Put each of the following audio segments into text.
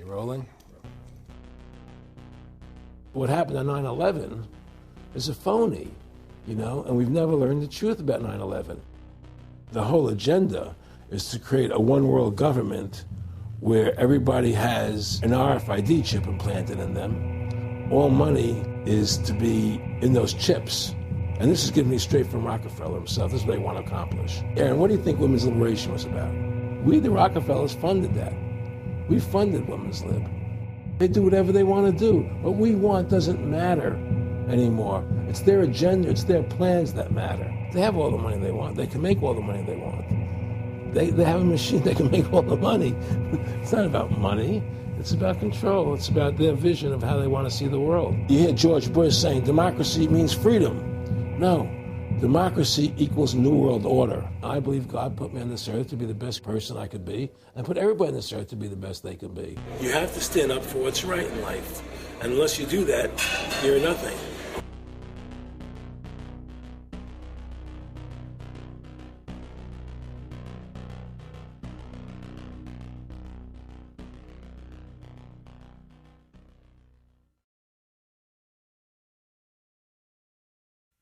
Rolling? What happened on 9/11 is a phony, and we've never learned the truth about 9/11. The whole agenda is to create a one-world government where everybody has an RFID chip implanted in them. All money is to be in those chips. And this is given me straight from Rockefeller himself. This is what they want to accomplish. Aaron, what do you think women's liberation was about? We, the Rockefellers, funded that. We funded women's lib. They do whatever they want to do. What we want doesn't matter anymore. It's their agenda, it's their plans that matter. They have all the money they want. They can make all the money they want. They have a machine that can make all the money. It's not about money. It's about control. It's about their vision of how they want to see the world. You hear George Bush saying democracy means freedom. No. Democracy equals New World Order. I believe God put me on this earth to be the best person I could be, and put everybody on this earth to be the best they can be. You have to stand up for what's right in life. And unless you do that, you're nothing.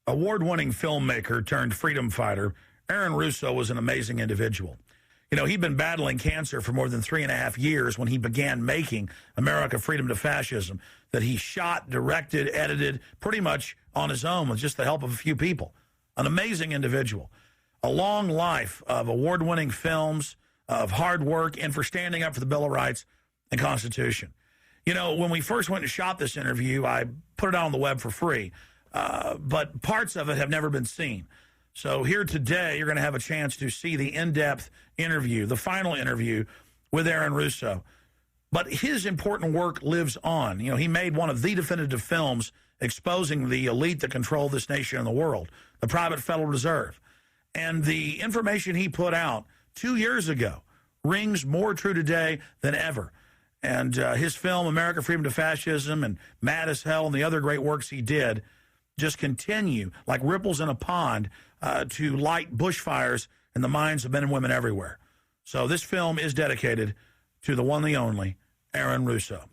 Award-winning filmmaker turned freedom fighter, Aaron Russo was an amazing individual. He'd been battling cancer for more than 3.5 years when he began making America Freedom to Fascism, that he shot, directed, edited, pretty much on his own with just the help of a few people. An amazing individual. A long life of award-winning films, of hard work, and for standing up for the Bill of Rights and Constitution. When we first went and shot this interview, I put it out on the web for free. But parts of it have never been seen. So here today, you're going to have a chance to see the in-depth interview, the final interview with Aaron Russo. But his important work lives on. He made one of the definitive films exposing the elite that control this nation and the world, the private Federal Reserve. And the information he put out 2 years ago rings more true today than ever. And his film, America Freedom to Fascism, and Mad as Hell, and the other great works he did just continue like ripples in a pond to light bushfires in the minds of men and women everywhere. So this film is dedicated to the one, the only, Aaron Russo.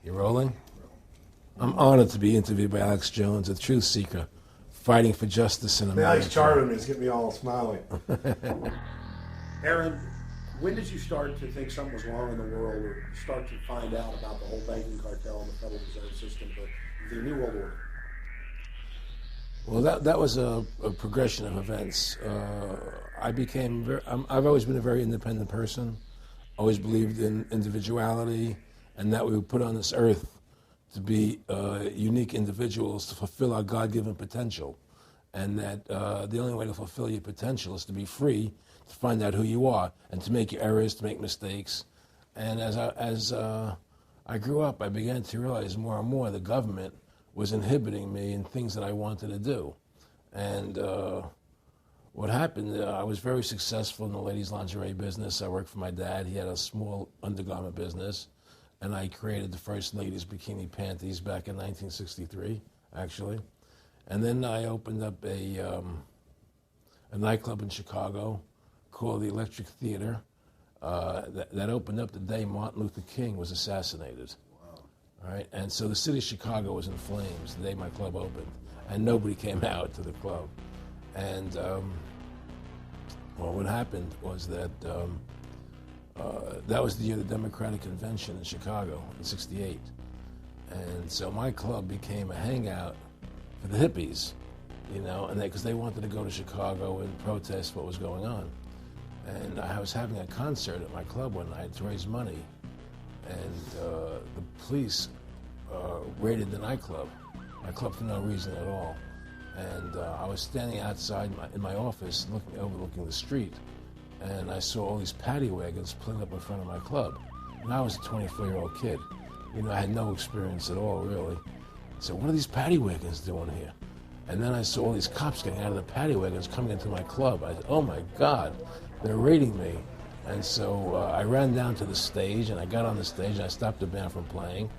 You rolling? I'm honored to be interviewed by Alex Jones, a truth seeker, fighting for justice in America. Now he's charming me. He's getting me all smiling. Aaron, when did you start to think something was wrong in the world, or start to find out about the whole banking cartel and the Federal Reserve System, the New World Order? Well, that was a progression of events. I've always been a very independent person, always believed in individuality, and that we were put on this earth to be unique individuals to fulfill our God-given potential, and that the only way to fulfill your potential is to be free, to find out who you are, and to make your errors, to make mistakes. And as I grew up, I began to realize more and more the government was inhibiting me in things that I wanted to do. And what happened, I was very successful in the ladies' lingerie business. I worked for my dad. He had a small undergarment business, and I created the first ladies' bikini panties back in 1963, actually. And then I opened up a nightclub in Chicago called the Electric Theater that opened up the day Martin Luther King was assassinated. All right, and so the city of Chicago was in flames the day my club opened, and nobody came out to the club. And well, what happened was that that was the year of the Democratic Convention in Chicago in '68, and so my club became a hangout for the hippies, and because they wanted to go to Chicago and protest what was going on. And I was having a concert at my club one night to raise money. And the police raided the nightclub, my club for no reason at all. And I was standing outside in my office overlooking the street, and I saw all these paddy wagons pulling up in front of my club. And I was a 24-year-old kid. I had no experience at all, really. So what are these paddy wagons doing here? And then I saw all these cops getting out of the paddy wagons coming into my club. I said, oh my God, they're raiding me. And so I ran down to the stage, and I got on the stage, and I stopped the band from playing.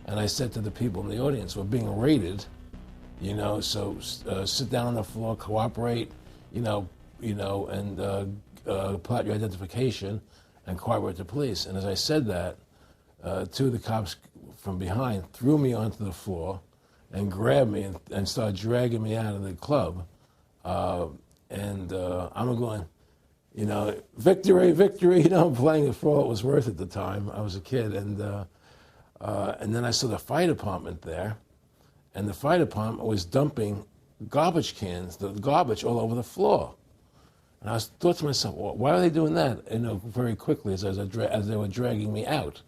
And I said to the people in the audience, we're being raided, so sit down on the floor, cooperate, and pull out your identification and cooperate with the police. And as I said that, two of the cops from behind threw me onto the floor and grabbed me and started dragging me out of the club. I'm going, victory, victory. I'm playing it for all it was worth at the time. I was a kid. And then I saw the fire department there. And the fire department was dumping garbage cans, the garbage all over the floor. And I thought to myself, well, why are they doing that? Very quickly as they were dragging me out.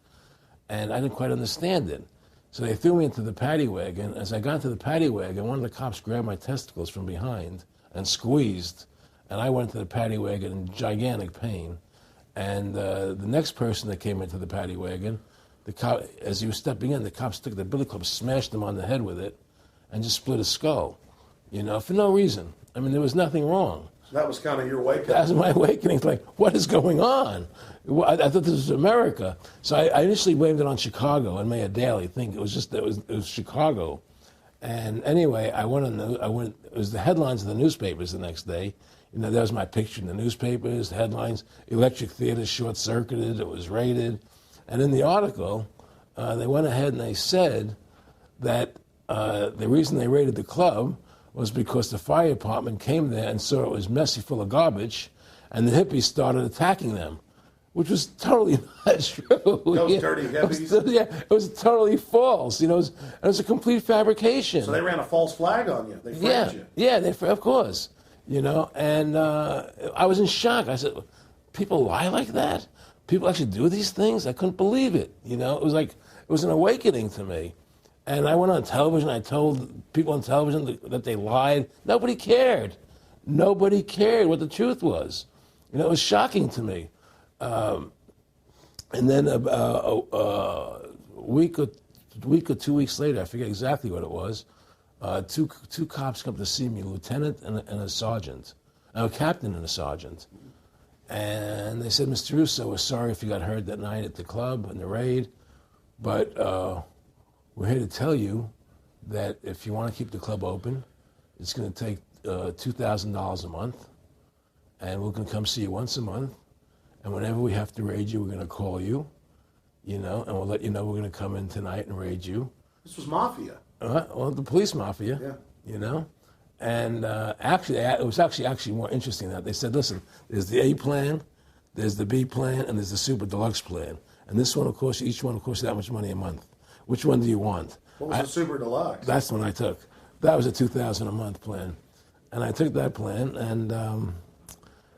And I didn't quite understand it. So they threw me into the paddy wagon. As I got into the paddy wagon, one of the cops grabbed my testicles from behind and squeezed. And I went into the paddy wagon in gigantic pain. And the next person that came into the paddy wagon, the cop, as he was stepping in, the cops took the billy club, smashed him on the head with it, and just split his skull, for no reason. I mean, there was nothing wrong. So that was kind of your wake-up. That was my awakening. It's like, what is going on? I thought this was America. So I initially blamed it on Chicago and made a daily thing. It was Chicago. And anyway, it was the headlines of the newspapers the next day. There was my picture in the newspapers, the headlines, electric theater short-circuited, it was raided. And in the article, they went ahead and they said that the reason they raided the club was because the fire department came there and saw it was messy, full of garbage, and the hippies started attacking them, which was totally not true. Those dirty hippies? It was totally false. It was a complete fabrication. So they ran a false flag on you. They framed you. Yeah, of course. And I was in shock. I said, people lie like that? People actually do these things? I couldn't believe it. It was an awakening to me. And I went on television. I told people on television that they lied. Nobody cared. Nobody cared what the truth was. It was shocking to me. And then a week or 2 weeks later, I forget exactly what it was, two cops come to see me, a lieutenant and a sergeant, a captain and a sergeant. And they said, Mr. Russo, we're sorry if you got hurt that night at the club in the raid, but we're here to tell you that if you want to keep the club open, it's going to take $2,000 a month, and we're going to come see you once a month, and whenever we have to raid you, we're going to call you, and we'll let you know we're going to come in tonight and raid you. This was mafia. Well, the police mafia, And actually, it was actually more interesting that they said, listen, there's the A plan, there's the B plan, and there's the super deluxe plan. And this one, of course, each one will cost you that much money a month. Which one do you want? What was the super deluxe? That's the one I took. That was a $2,000 a month plan. And I took that plan, and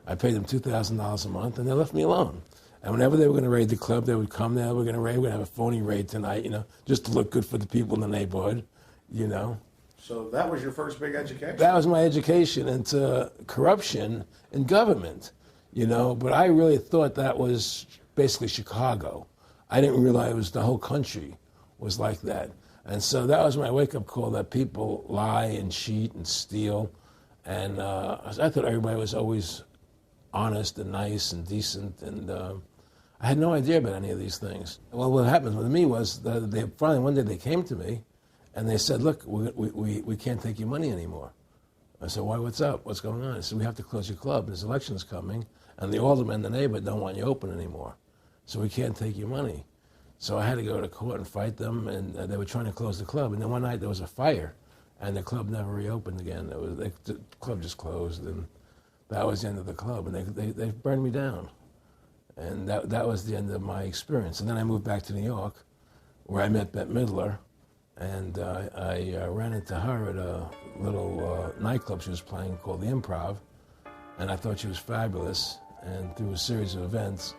I paid them $2,000 a month, and they left me alone. And whenever they were going to raid the club, they would come there, we're going to have a phony raid tonight, just to look good for the people in the neighborhood, So that was your first big education? That was my education into corruption in government, but I really thought that was basically Chicago. I didn't realize it was the whole country was like that. And so that was my wake-up call, that people lie and cheat and steal. And I thought everybody was always honest and nice and decent, and I had no idea about any of these things. Well, what happened with me was that they finally one day they came to me, and they said, look, we can't take your money anymore. I said, why, what's up? What's going on? I said, we have to close your club. There's elections coming, and the aldermen in the neighborhood don't want you open anymore. So we can't take your money. So I had to go to court and fight them, and they were trying to close the club. And then one night there was a fire, and the club never reopened again. The club just closed, and that was the end of the club. And they burned me down. And that was the end of my experience. And then I moved back to New York, where I met Bette Midler, and I ran into her at a little nightclub she was playing called the Improv, and I thought she was fabulous. And through a series of events,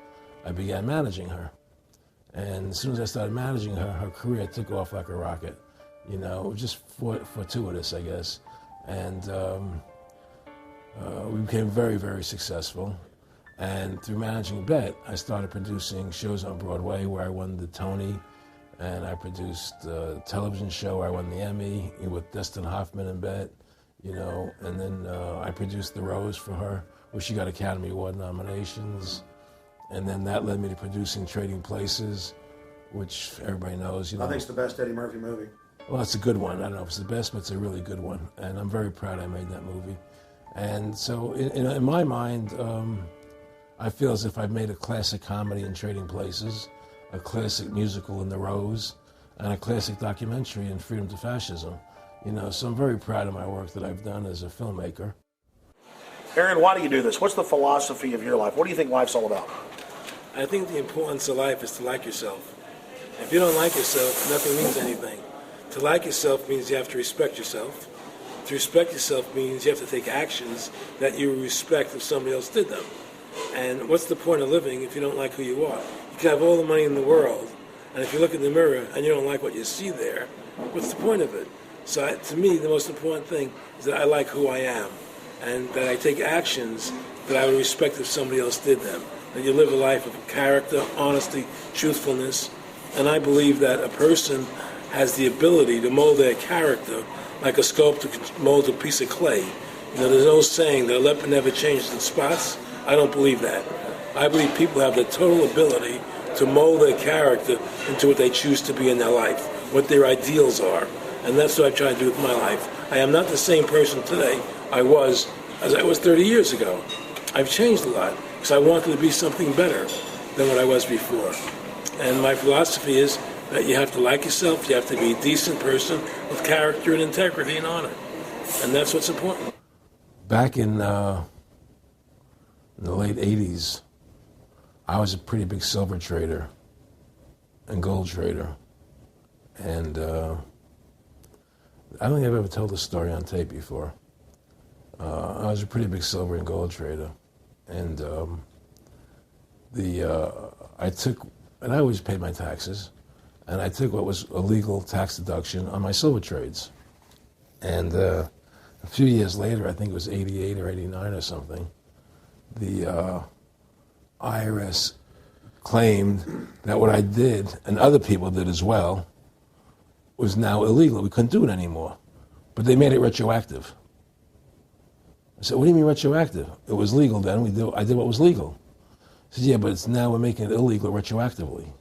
I began managing her. And as soon as I started managing her, her career took off like a rocket. It was just fortuitous, I guess. And we became very, very successful. And through managing Bette, I started producing shows on Broadway where I won the Tony, and I produced a television show where I won the Emmy with Dustin Hoffman and Bette, and then I produced The Rose for her, where she got Academy Award nominations. And then that led me to producing Trading Places, which everybody knows. I think it's the best Eddie Murphy movie. Well, it's a good one. I don't know if it's the best, but it's a really good one. And I'm very proud I made that movie. And so in my mind, I feel as if I've made a classic comedy in Trading Places. a classic musical in The Rose, and a classic documentary in Freedom to Fascism. So I'm very proud of my work that I've done as a filmmaker. Aaron, why do you do this? What's the philosophy of your life? What do you think life's all about? I think the importance of life is to like yourself. If you don't like yourself, nothing means anything. To like yourself means you have to respect yourself. To respect yourself means you have to take actions that you respect if somebody else did them. And what's the point of living if you don't like who you are? You can have all the money in the world, and if you look in the mirror and you don't like what you see there, what's the point of it? So to me, the most important thing is that I like who I am, and that I take actions that I would respect if somebody else did them. That you live a life of character, honesty, truthfulness, and I believe that a person has the ability to mold their character like a sculptor could mold a piece of clay. There's no saying that a leopard never changes in spots. I don't believe that. I believe people have the total ability to mold their character into what they choose to be in their life, what their ideals are. And that's what I try to do with my life. I am not the same person today I was 30 years ago. I've changed a lot because I wanted to be something better than what I was before. And my philosophy is that you have to like yourself, you have to be a decent person with character and integrity and honor. And that's what's important. Back in the late 80s, I was a pretty big silver trader and gold trader. And I don't think I've ever told this story on tape before. I was a pretty big silver and gold trader. And I always paid my taxes. And I took what was a legal tax deduction on my silver trades. And a few years later, I think it was 88 or 89 or something, the IRS claimed that what I did, and other people did as well, was now illegal. We couldn't do it anymore. But they made it retroactive. I said, what do you mean retroactive? It was legal then. I did what was legal. I said, yeah, but now we're making it illegal retroactively.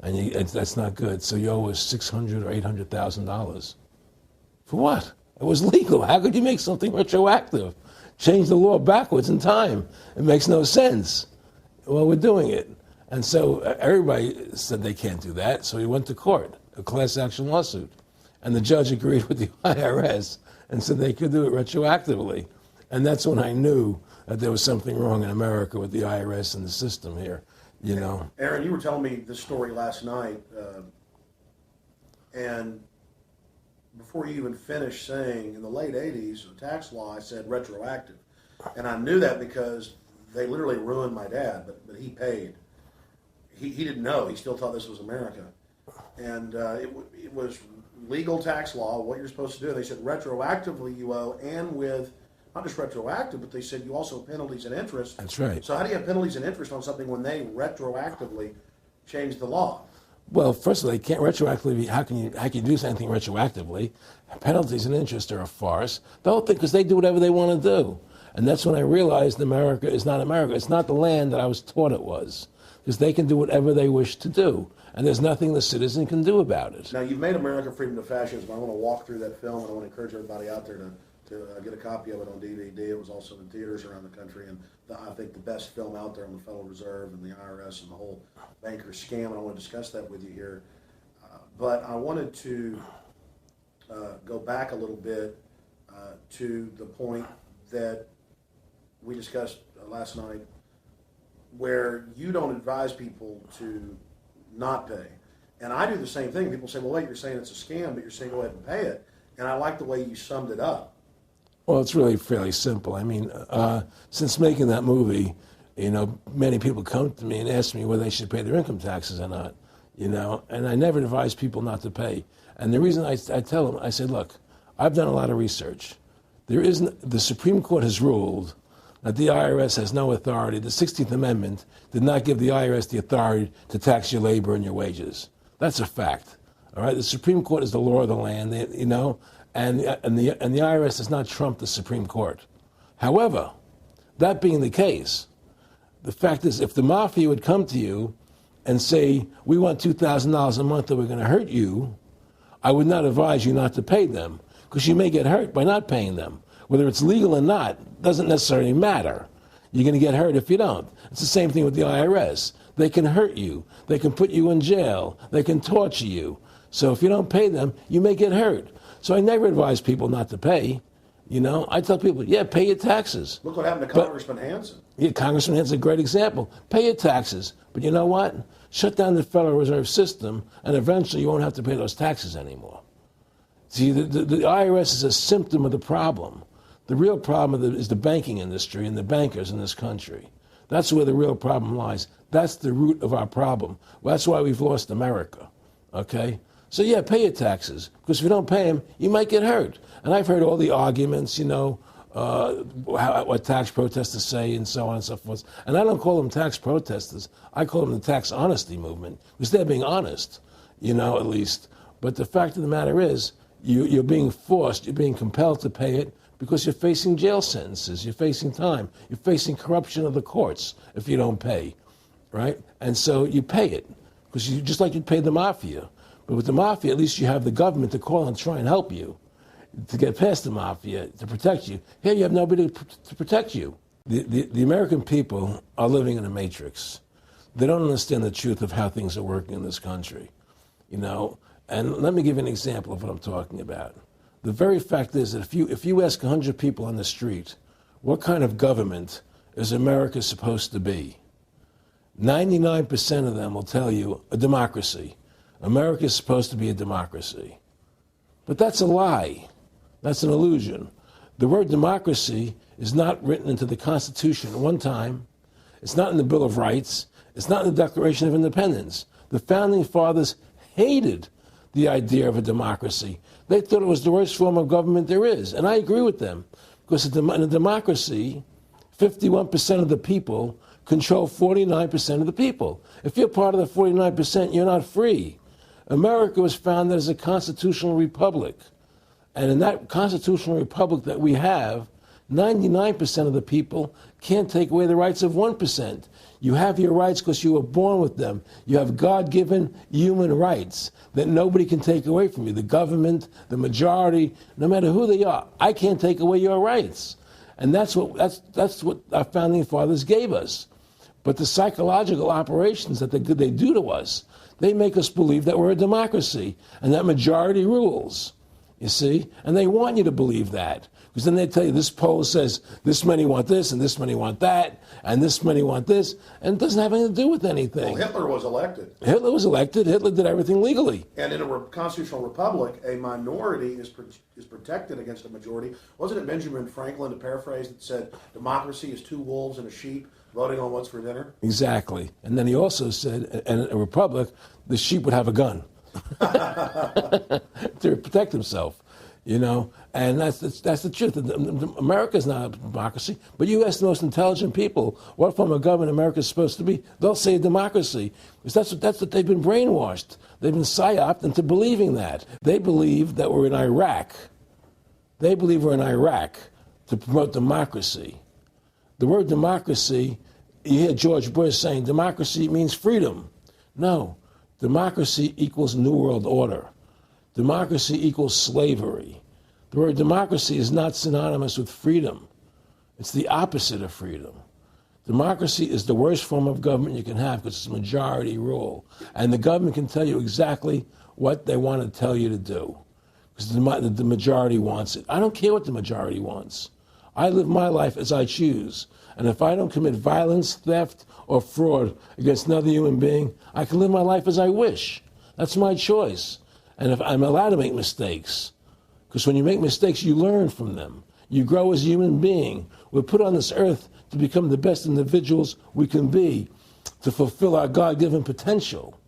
And that's not good. So you owe us $600,000 or $800,000. For what? It was legal. How could you make something retroactive? Change the law backwards in time. It makes no sense. Well, we're doing it. And so everybody said they can't do that. So we went to court, a class action lawsuit. And the judge agreed with the IRS and said they could do it retroactively. And that's when I knew that there was something wrong in America with the IRS and the system here. Aaron, you were telling me this story last night, and before you even finished saying, in the late 80s, the tax law, I said retroactive. And I knew that because they literally ruined my dad, but he paid. He didn't know. He still thought this was America. And it was legal tax law, what you're supposed to do. They said retroactively you owe, and with not just retroactive, but they said you also have penalties and interest. That's right. So how do you have penalties and interest on something when they retroactively change the law? Well, first of all, they can't retroactively. How can you do something retroactively? Penalties and interest are a farce. The whole thing, because they do whatever they want to do. And that's when I realized America is not America. It's not the land that I was taught it was. Because they can do whatever they wish to do. And there's nothing the citizen can do about it. Now, you've made America Freedom to Fascism. I want to walk through that film, and I want to encourage everybody out there to get a copy of it on DVD. It was also in theaters around the country, and I think the best film out there on the Federal Reserve and the IRS and the whole banker scam, and I want to discuss that with you here. But I wanted to go back a little bit to the point that we discussed last night, where you don't advise people to not pay. And I do the same thing. People say, well, wait, you're saying it's a scam, but you're saying go ahead and pay it. And I like the way you summed it up. Well, it's really fairly simple. I mean, since making that movie, many people come to me and ask me whether they should pay their income taxes or not, and I never advise people not to pay. And the reason I tell them, I say, look, I've done a lot of research. The Supreme Court has ruled that the IRS has no authority. The 16th Amendment did not give the IRS the authority to tax your labor and your wages. That's a fact. All right, the Supreme Court is the law of the land, and the IRS does not trump the Supreme Court. However, that being the case, the fact is, if the mafia would come to you and say, we want $2,000 a month or we're going to hurt you, I would not advise you not to pay them, because you may get hurt by not paying them. Whether it's legal or not doesn't necessarily matter. You're going to get hurt if you don't. It's the same thing with the IRS. They can hurt you. They can put you in jail. They can torture you. So if you don't pay them, you may get hurt. So I never advise people not to pay. You know, I tell people, yeah, pay your taxes. Look what happened to Congressman Hansen. Yeah, Congressman Hansen's a great example. Pay your taxes. But you know what? Shut down the Federal Reserve System, and eventually you won't have to pay those taxes anymore. See, the IRS is a symptom of the problem. The real problem is the banking industry and the bankers in this country. That's where the real problem lies. That's the root of our problem. Well, that's why we've lost America, okay? So, yeah, pay your taxes, because if you don't pay them, you might get hurt. And I've heard all the arguments, you know, what tax protesters say and so on and so forth. And I don't call them tax protesters. I call them the tax honesty movement, because they're being honest, you know, at least. But the fact of the matter is, you're being forced, you're being compelled to pay it because you're facing jail sentences, you're facing time, you're facing corruption of the courts if you don't pay, right? And so you pay it, because you just like you'd pay the mafia. But with the mafia, at least you have the government to call and try and help you to get past the mafia, to protect you. Here you have nobody to protect you. The American people are living in a matrix. They don't understand the truth of how things are working in this country, you know. And let me give you an example of what I'm talking about. The very fact is that if you ask 100 people on the street, what kind of government is America supposed to be? 99% of them will tell you a democracy. America is supposed to be a democracy. But that's a lie. That's an illusion. The word democracy is not written into the Constitution at one time. It's not in the Bill of Rights. It's not in the Declaration of Independence. The Founding Fathers hated the idea of a democracy. They thought it was the worst form of government there is. And I agree with them. Because in a democracy, 51% of the people control 49% of the people. If you're part of the 49%, you're not free. America was founded as a constitutional republic. And in that constitutional republic that we have, 99% of the people can't take away the rights of 1%. You have your rights because you were born with them. You have God-given human rights that nobody can take away from you. The government, the majority, no matter who they are, I can't take away your rights. And that's what our founding fathers gave us. But the psychological operations that they do to us, they make us believe that we're a democracy and that majority rules, you see? And they want you to believe that. Because then they tell you this poll says this many want this and this many want that and this many want this, and it doesn't have anything to do with anything. Well, Hitler was elected. Hitler was elected. Hitler did everything legally. And in a constitutional republic, a minority is protected against a majority. Wasn't it Benjamin Franklin, to paraphrase, that said democracy is two wolves and a sheep voting on what's for dinner? Exactly. And then he also said, in a republic, the sheep would have a gun to protect himself, you know. And that's the truth. America's not a democracy, but you ask the most intelligent people what form of government America is supposed to be, they'll say a democracy. Because that's what they've been brainwashed. They've been psyoped into believing that. They believe that we're in Iraq. They believe we're in Iraq to promote democracy. The word democracy, you hear George Bush saying democracy means freedom. No, democracy equals New World Order. Democracy equals slavery. The word democracy is not synonymous with freedom. It's the opposite of freedom. Democracy is the worst form of government you can have because it's majority rule. And the government can tell you exactly what they want to tell you to do because the majority wants it. I don't care what the majority wants. I live my life as I choose. And if I don't commit violence, theft, or fraud against another human being, I can live my life as I wish. That's my choice. And if I'm allowed to make mistakes, because when you make mistakes, you learn from them. You grow as a human being. We're put on this earth to become the best individuals we can be, to fulfill our God-given potential,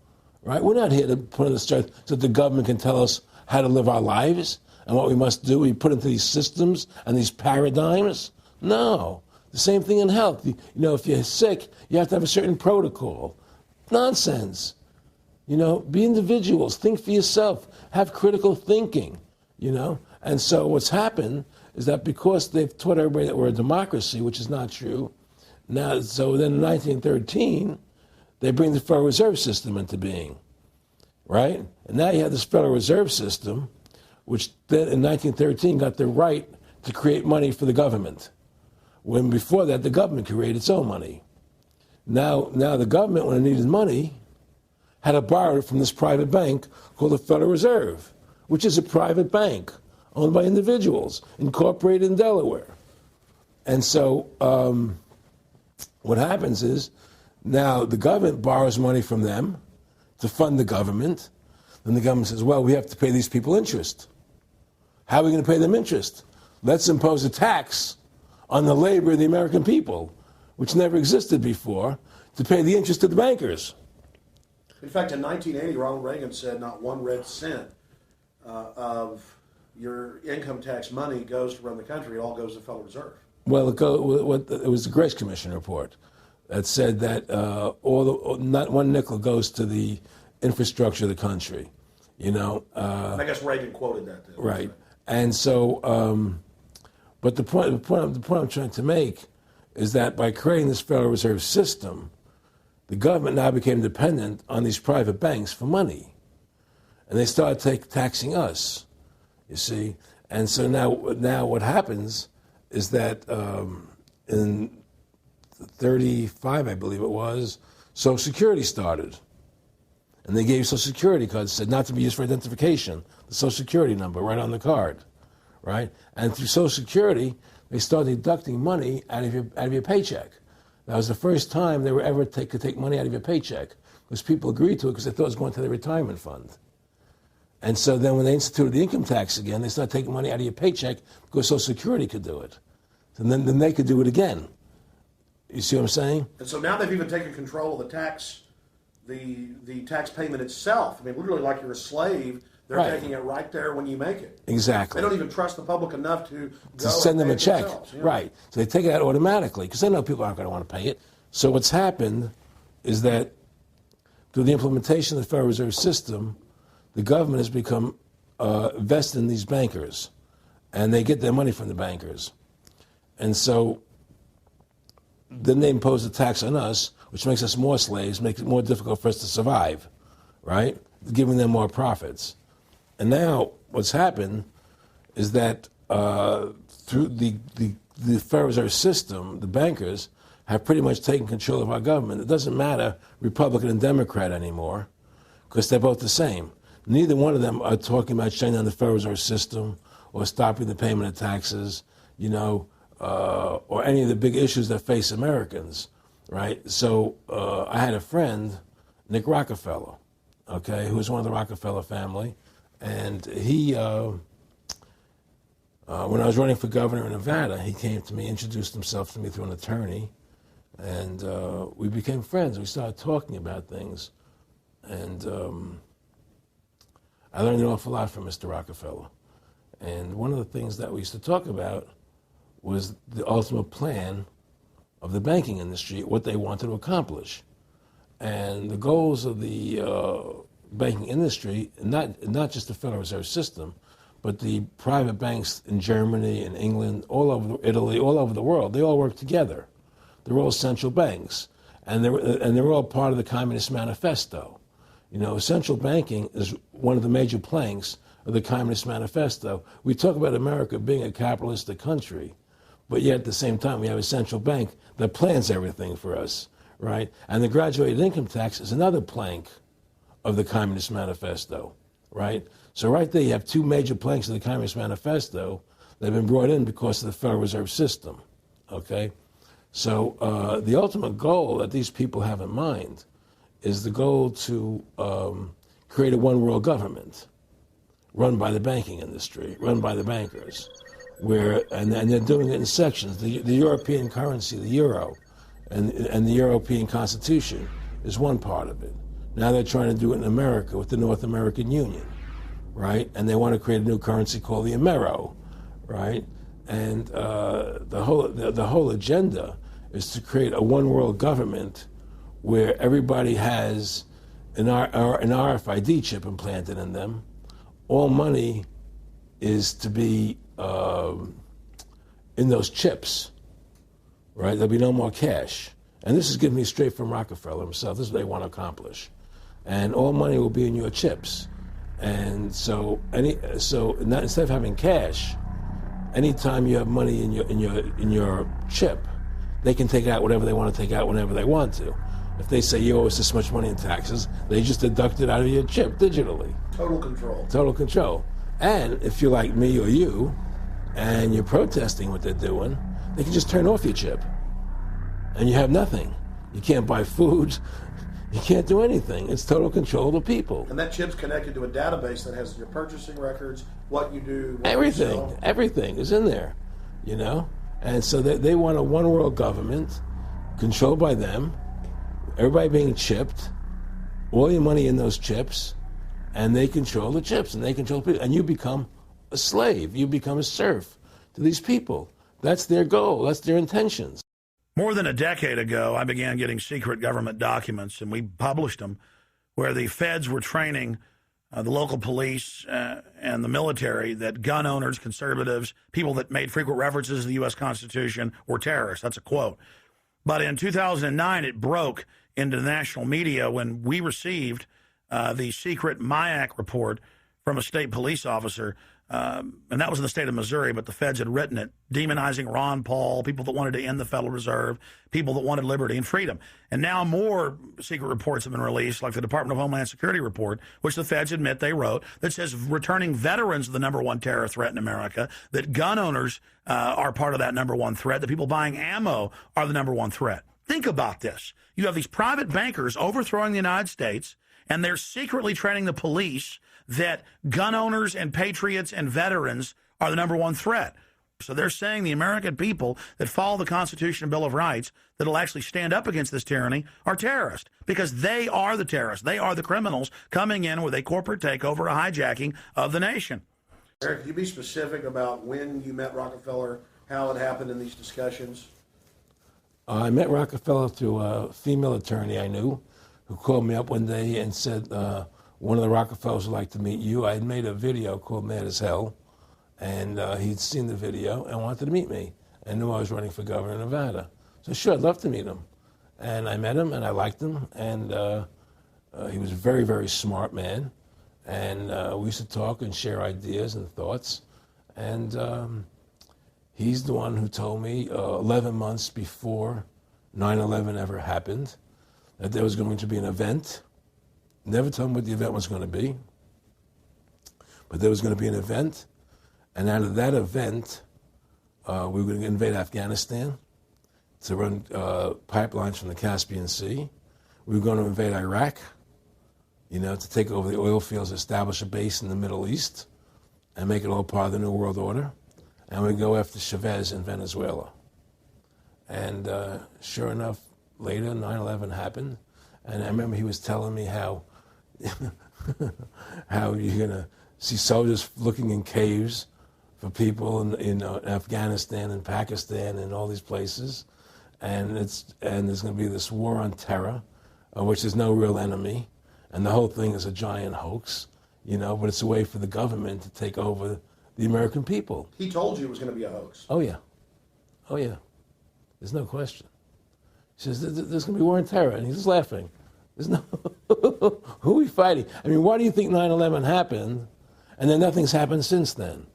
right? We're not here to put on this earth so that the government can tell us how to live our lives and what we must do. We put into these systems and these paradigms. No. The same thing in health. You know, if you're sick, you have to have a certain protocol. Nonsense. You know, be individuals. Think for yourself. Have critical thinking, you know. And so what's happened is that because they've taught everybody that we're a democracy, which is not true, now, so then in 1913, they bring the Federal Reserve System into being, right? And now you have this Federal Reserve System, which then in 1913 got the right to create money for the government. When before that, the government created its own money. Now the government, when it needed money, had to borrow it from this private bank called the Federal Reserve, which is a private bank owned by individuals, incorporated in Delaware. And so what happens is now the government borrows money from them to fund the government. Then the government says, well, we have to pay these people interest. How are we going to pay them interest? Let's impose a tax on the labor of the American people, which never existed before, to pay the interest of the bankers. In fact, in 1980, Ronald Reagan said not 1 red cent of your income tax money goes to run the country. It all goes to the Federal Reserve. Well, it was the Grace Commission report that said that not one nickel goes to the infrastructure of the country. And I guess Reagan quoted that. Too. Right. And so, but the point I'm trying to make is that by creating this Federal Reserve System, the government now became dependent on these private banks for money. And they started taxing us, you see. And so now what happens is that in 1935, I believe it was, Social Security started. And they gave Social Security cards, said not to be used for identification, the Social Security number right on the card, right? And through Social Security, they started deducting money out of your paycheck. That was the first time they were ever could take money out of your paycheck, because people agreed to it because they thought it was going to their retirement fund. And so then when they instituted the income tax again, they started taking money out of your paycheck because Social Security could do it. And then they could do it again. You see what I'm saying? And so now they've even taken control of the tax payment itself. I mean, literally like you're a slave. They're taking it right there when you make it. Exactly. They don't even trust the public enough to send them a check. Yeah. Right. So they take it out automatically because they know people aren't going to want to pay it. So what's happened is that through the implementation of the Federal Reserve System, the government has become vested in these bankers, and they get their money from the bankers. And so then they impose a tax on us, which makes us more slaves, makes it more difficult for us to survive, right? Giving them more profits. And now what's happened is that through the Federal Reserve System, the bankers have pretty much taken control of our government. It doesn't matter Republican and Democrat anymore, because they're both the same. Neither one of them are talking about shutting down the Federal Reserve System or stopping the payment of taxes, or any of the big issues that face Americans, right? So I had a friend, Nick Rockefeller, okay, who was one of the Rockefeller family, and he, when I was running for governor in Nevada, he came to me, introduced himself to me through an attorney, and we became friends. We started talking about things, and I learned an awful lot from Mr. Rockefeller. And one of the things that we used to talk about was the ultimate plan of the banking industry, what they wanted to accomplish. And the goals of the banking industry, not just the Federal Reserve System, but the private banks in Germany and England, all over Italy, all over the world, they all work together. They're all central banks, and they're all part of the Communist Manifesto. Central banking is one of the major planks of the Communist Manifesto. We talk about America being a capitalistic country, but yet at the same time we have a central bank that plans everything for us, right? And the graduated income tax is another plank of the Communist Manifesto, right? So right there you have two major planks of the Communist Manifesto that have been brought in because of the Federal Reserve System, okay? So the ultimate goal that these people have in mind is the goal to create a one-world government run by the banking industry, run by the bankers, and they're doing it in sections. The European currency, the euro, and the European Constitution is one part of it. Now they're trying to do it in America with the North American Union, right? And they want to create a new currency called the Amero, right? And the whole agenda is to create a one-world government where everybody has an RFID chip implanted in them. All money is to be in those chips, right? There'll be no more cash. And this is given me straight from Rockefeller himself. This is what they want to accomplish. And all money will be in your chips. And so instead of having cash, anytime you have money in your chip, they can take out whatever they want to take out whenever they want to. If they say you owe us this much money in taxes, they just deduct it out of your chip digitally. Total control. Total control. And if you're like me or you, and you're protesting what they're doing, they can just turn off your chip. And you have nothing. You can't buy food. You can't do anything. It's total control of the people. And that chip's connected to a database that has your purchasing records, what you do, what Everything. you sell. Everything is in there, you know? And so they want a one world government controlled by them, everybody being chipped, all your money in those chips, and they control the chips, and they control people. And you become a slave. You become a serf to these people. That's their goal. That's their intentions. More than a decade ago, I began getting secret government documents, and we published them, where the feds were training the local police and the military that gun owners, conservatives, people that made frequent references to the U.S. Constitution were terrorists. That's a quote. But in 2009, it broke into the national media when we received the secret MIAC report from a state police officer, and that was in the state of Missouri, but the feds had written it, demonizing Ron Paul, people that wanted to end the Federal Reserve, people that wanted liberty and freedom. And now more secret reports have been released, like the Department of Homeland Security report, which the feds admit they wrote, that says returning veterans are the number one terror threat in America, that gun owners are part of that number one threat, that people buying ammo are the number one threat. Think about this. You have these private bankers overthrowing the United States, and they're secretly training the police that gun owners and patriots and veterans are the number one threat. So they're saying the American people that follow the Constitution and Bill of Rights that'll actually stand up against this tyranny are terrorists, because they are the terrorists. They are the criminals coming in with a corporate takeover, a hijacking of the nation. Eric, can you be specific about when you met Rockefeller, how it happened in these discussions? I met Rockefeller through a female attorney I knew who called me up one day and said, one of the Rockefellers would like to meet you. I had made a video called Mad as Hell, and he'd seen the video and wanted to meet me and knew I was running for governor of Nevada. So sure, I'd love to meet him. And I met him, and I liked him, and he was a very, very smart man. And we used to talk and share ideas and thoughts. And he's the one who told me 11 months before 9/11 ever happened that there was going to be an event. Never told me what the event was going to be, but there was going to be an event, and out of that event, we were going to invade Afghanistan to run pipelines from the Caspian Sea. We were going to invade Iraq, you know, to take over the oil fields, establish a base in the Middle East, and make it all part of the New World Order. And we'd go after Chavez in Venezuela. And sure enough, later, 9/11 happened, and I remember he was telling me how how you're going to see soldiers looking in caves for people in Afghanistan and Pakistan and all these places. And there's going to be this war on terror, which is no real enemy. And the whole thing is a giant hoax, you know, but it's a way for the government to take over the American people. He told you it was going to be a hoax. Oh, yeah. Oh, yeah. There's no question. He says, there's going to be war on terror. And he's just laughing. There's no, who are we fighting? I mean, why do you think 9/11 happened and then nothing's happened since then?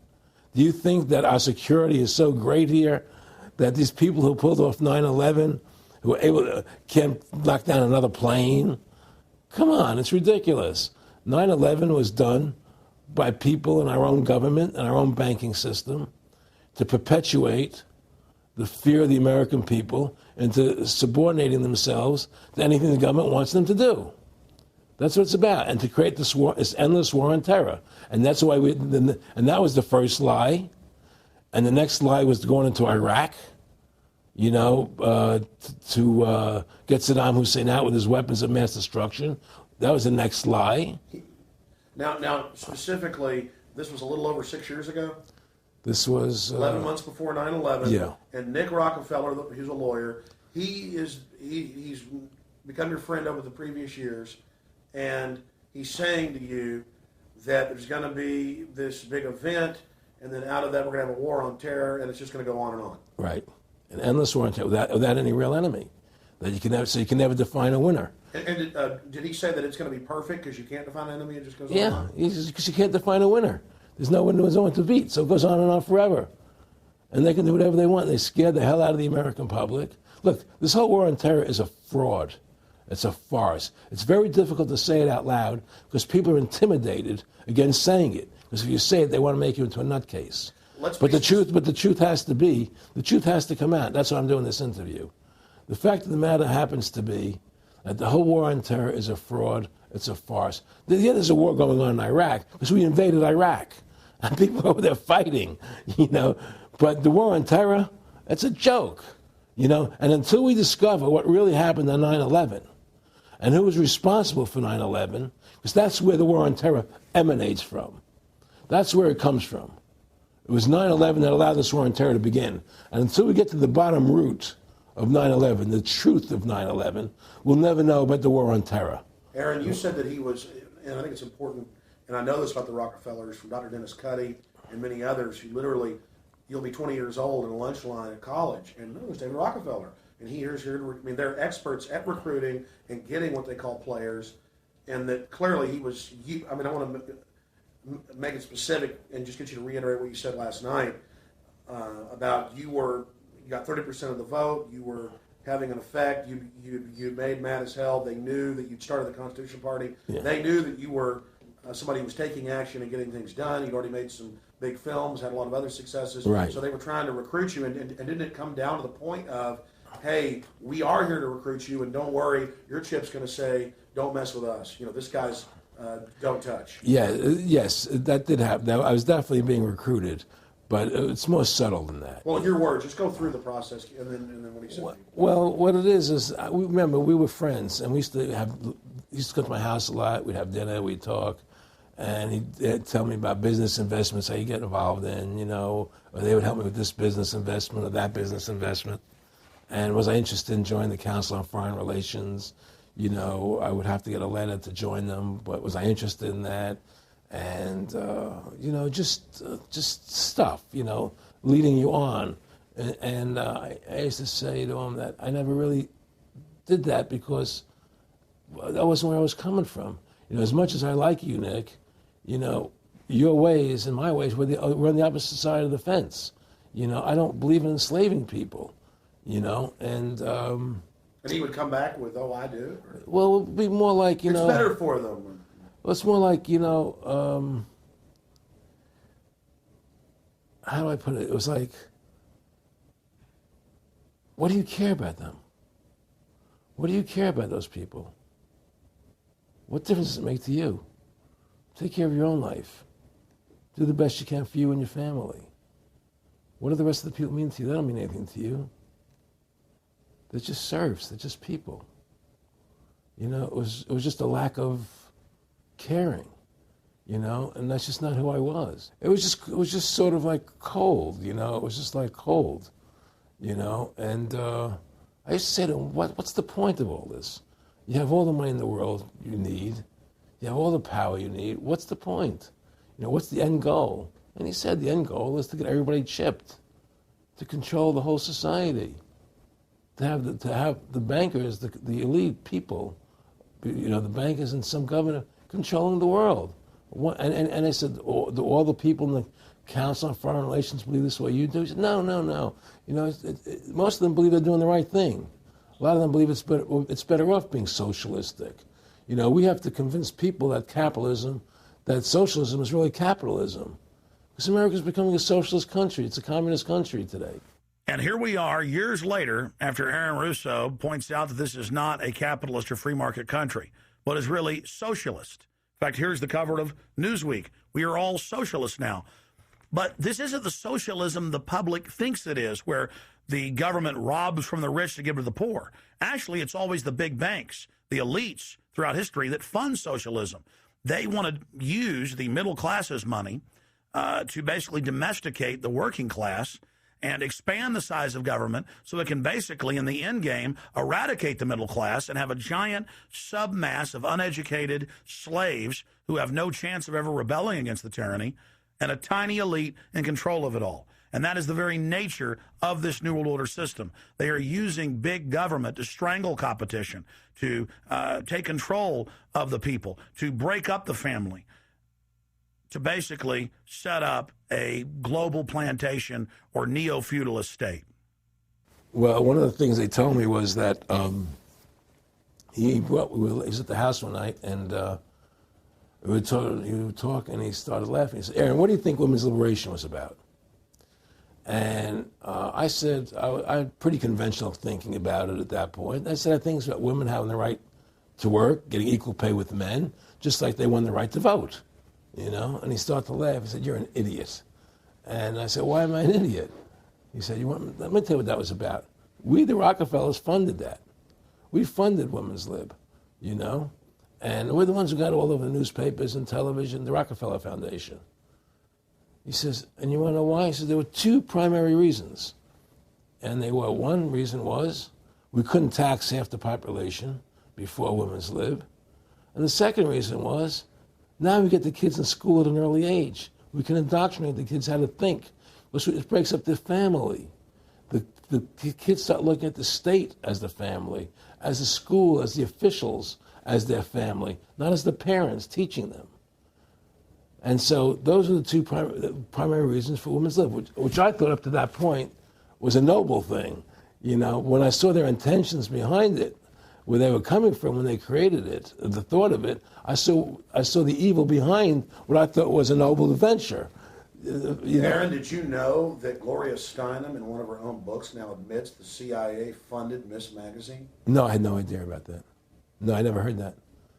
Do you think that our security is so great here that these people who pulled off 9/11, who were able to, can't knock down another plane? Come on, it's ridiculous. 9/11 was done by people in our own government and our own banking system to perpetuate the fear of the American people into subordinating themselves to anything the government wants them to do. That's what it's about, and to create this war, this endless war on terror. And that's why and that was the first lie. And the next lie was going into Iraq, you know, to get Saddam Hussein out with his weapons of mass destruction. That was the next lie. Now, specifically, this was a little over 6 years ago? This was 11 months before 9/11. Yeah. And Nick Rockefeller, who's a lawyer, he's become your friend over the previous years, and he's saying to you that there's going to be this big event, and then out of that we're going to have a war on terror, and it's just going to go on and on. Right, an endless war on terror without any real enemy. That you can never define a winner. And did he say that it's going to be perfect because you can't define an enemy? It just goes on Yeah, and on? because you can't define a winner. There's no one to beat, so it goes on and on forever. And they can do whatever they want. They scare the hell out of the American public. Look, this whole war on terror is a fraud. It's a farce. It's very difficult to say it out loud because people are intimidated against saying it. Because if you say it, they want to make you into a nutcase. But the truth has to come out. That's why I'm doing this interview. The fact of the matter happens to be that the whole war on terror is a fraud. It's a farce. Yeah, there's a war going on in Iraq because we invaded Iraq. And people over there fighting, you know. But the war on terror, it's a joke, you know. And until we discover what really happened on 9/11 and who was responsible for 9/11, because that's where the war on terror emanates from. That's where it comes from. It was 9/11 that allowed this war on terror to begin. And until we get to the bottom root of 9/11, the truth of 9/11, we'll never know about the war on terror. Aaron, you said that he was, and I think it's important, and I know this about the Rockefellers from Dr. Dennis Cuddy and many others who literally, you'll be 20 years old in a lunch line at college, and no, it's David Rockefeller. And they're experts at recruiting and getting what they call players, and that clearly he was, I want to make it specific and just get you to reiterate what you said last night about you got 30% of the vote, you were having an effect, you made mad as hell, they knew that you'd started the Constitution Party, they knew that you were somebody who was taking action and getting things done, you'd already made some big films, had a lot of other successes, right. So they were trying to recruit you, and didn't it come down to the point of, hey, we are here to recruit you, and don't worry, your chip's going to say, don't mess with us, you know, this guy's don't touch. Yes, that did happen. I was definitely being recruited, but it's more subtle than that. Well, in your words, just go through the process, and then what he said. Well, what it is remember we were friends, and we used to go to my house a lot. We'd have dinner, we'd talk, and he'd tell me about business investments, how you get involved in, you know, or they would help me with this business investment or that business investment. And was I interested in joining the Council on Foreign Relations? You know, I would have to get a letter to join them, but was I interested in that? And, you know, just stuff, you know, leading you on. And I used to say to him that I never really did that because that wasn't where I was coming from. You know, as much as I like you, Nick, you know, your ways and my ways, we're on the opposite side of the fence. You know, I don't believe in enslaving people, you know, and he would come back with, oh, I do? Well, it would be more like, you know... It's better for them. Well, it's more like, you know, how do I put it? It was like, what do you care about them? What do you care about those people? What difference does it make to you? Take care of your own life. Do the best you can for you and your family. What do the rest of the people mean to you? They don't mean anything to you. They're just serfs. They're just people. You know, it was just a lack of caring, you know, and that's just not who I was. It was just sort of like cold, you know. It was just like cold, you know. And I used to say to him, what's the point of all this? You have all the money in the world you need. You have all the power you need. What's the point? You know, what's the end goal? And he said the end goal is to get everybody chipped, to control the whole society. To have the bankers, the elite people, you know, the bankers and some governor controlling the world. And I said, all the people in the Council on Foreign Relations believe this way you do? He said, no. You know, most of them believe they're doing the right thing. A lot of them believe it's better off being socialistic. You know, we have to convince people that socialism is really capitalism. Because America's becoming a socialist country. It's a communist country today. And here we are years later after Aaron Russo points out that this is not a capitalist or free market country, but is really socialist. In fact, here's the cover of Newsweek. We are all socialists now. But this isn't the socialism the public thinks it is, where the government robs from the rich to give to the poor. Actually, it's always the big banks, the elites throughout history that fund socialism. They want to use the middle class's money to basically domesticate the working class and expand the size of government so it can basically, in the end game, eradicate the middle class and have a giant submass of uneducated slaves who have no chance of ever rebelling against the tyranny, and a tiny elite in control of it all. And that is the very nature of this New World Order system. They are using big government to strangle competition, to take control of the people, to break up the family, to basically set up a global plantation or neo-feudalist state. Well, one of the things they told me was that he was at the house one night, and we were talking, and he started laughing. He said, "Aaron, what do you think women's liberation was about?" And I said, I had pretty conventional thinking about it at that point. I said, I think it's about women having the right to work, getting equal pay with men, just like they won the right to vote, you know? And he started to laugh. He said, "You're an idiot." And I said, "Why am I an idiot?" He said, let me tell you what that was about. We, the Rockefellers, funded that. We funded women's lib, you know? And we're the ones who got all over the newspapers and television, the Rockefeller Foundation. He says, and you want to know why? He says, there were two primary reasons. And they were, one reason was we couldn't tax half the population before women's lib. And the second reason was, now we get the kids in school at an early age. We can indoctrinate the kids how to think. It breaks up their family. The kids start looking at the state as the family, as the school, as the officials, as their family, not as the parents teaching them. And so those are the two primary reasons for women's lib, which I thought up to that point was a noble thing. You know, when I saw their intentions behind it, where they were coming from when they created it, the thought of it, I saw the evil behind what I thought was a noble venture. Aaron, did you know that Gloria Steinem, in one of her own books, now admits the CIA funded Miss Magazine? No, I had no idea about that. No, I never heard that.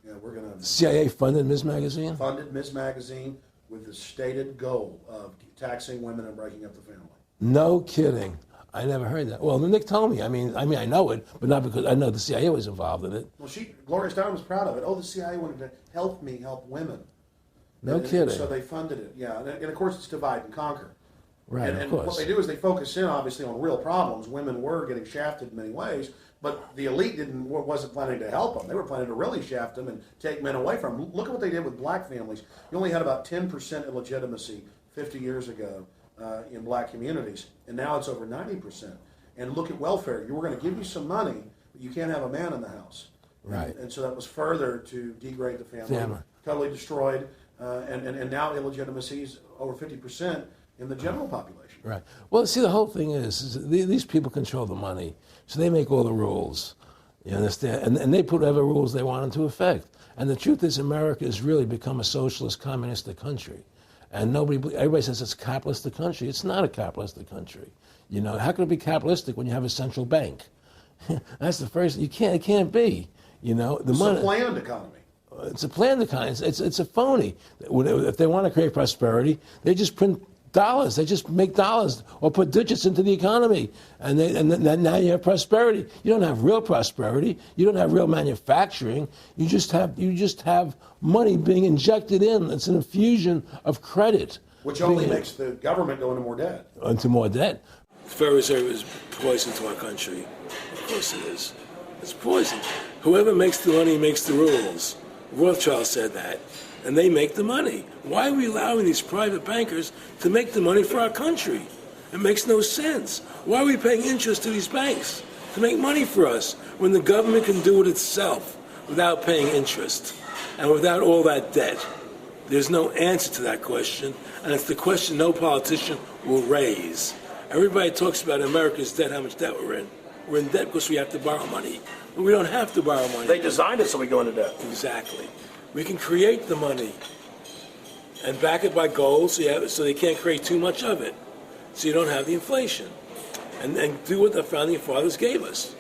Yeah, we're going to... CIA funded Miss Magazine? Funded Miss Magazine with the stated goal of taxing women and breaking up the family. No kidding. I never heard that. Well, Nick told me. I mean, I know it, but not because I know the CIA was involved in it. Well, Gloria Steinem was proud of it. Oh, the CIA wanted to help women. No kidding. So they funded it, yeah. And of course, it's divide and conquer. Right, and of course. What they do is they focus in, obviously, on real problems. Women were getting shafted in many ways, but the elite wasn't planning to help them. They were planning to really shaft them and take men away from them. Look at what they did with black families. You only had about 10% illegitimacy 50 years ago in black communities, and now it's over 90%. And look at welfare. You were going to give you some money, but you can't have a man in the house. Right. And so that was further to degrade the family. Totally destroyed. And now illegitimacy is over 50% in the general population. Right. Well, see, the whole thing is these people control the money, so they make all the rules. You understand? And they put whatever rules they want into effect. And the truth is, America has really become a socialist, communistic country. And everybody says it's a capitalistic country. It's not a capitalistic country. You know, how can it be capitalistic when you have a central bank? That's the first. It can't be. You know, it's a planned economy. It's a planned economy. It's a phony. If they want to create prosperity, they just print dollars. They just make dollars or put digits into the economy, and then now you have prosperity. You don't have real prosperity. You don't have real manufacturing. You just have money being injected in. It's an infusion of credit, which only makes the government go into more debt. Into more debt. The Federal Reserve is poison to our country. Of course it is. It's poison. Whoever makes the money makes the rules. Rothschild said that, and they make the money. Why are we allowing these private bankers to make the money for our country? It makes no sense. Why are we paying interest to these banks to make money for us when the government can do it itself without paying interest and without all that debt? There's no answer to that question, and it's the question no politician will raise. Everybody talks about America's debt, how much debt we're in. We're in debt because we have to borrow money. But we don't have to borrow money. They designed it so we go into debt. Exactly. We can create the money and back it by gold so they can't create too much of it. So you don't have the inflation. And do what the founding fathers gave us.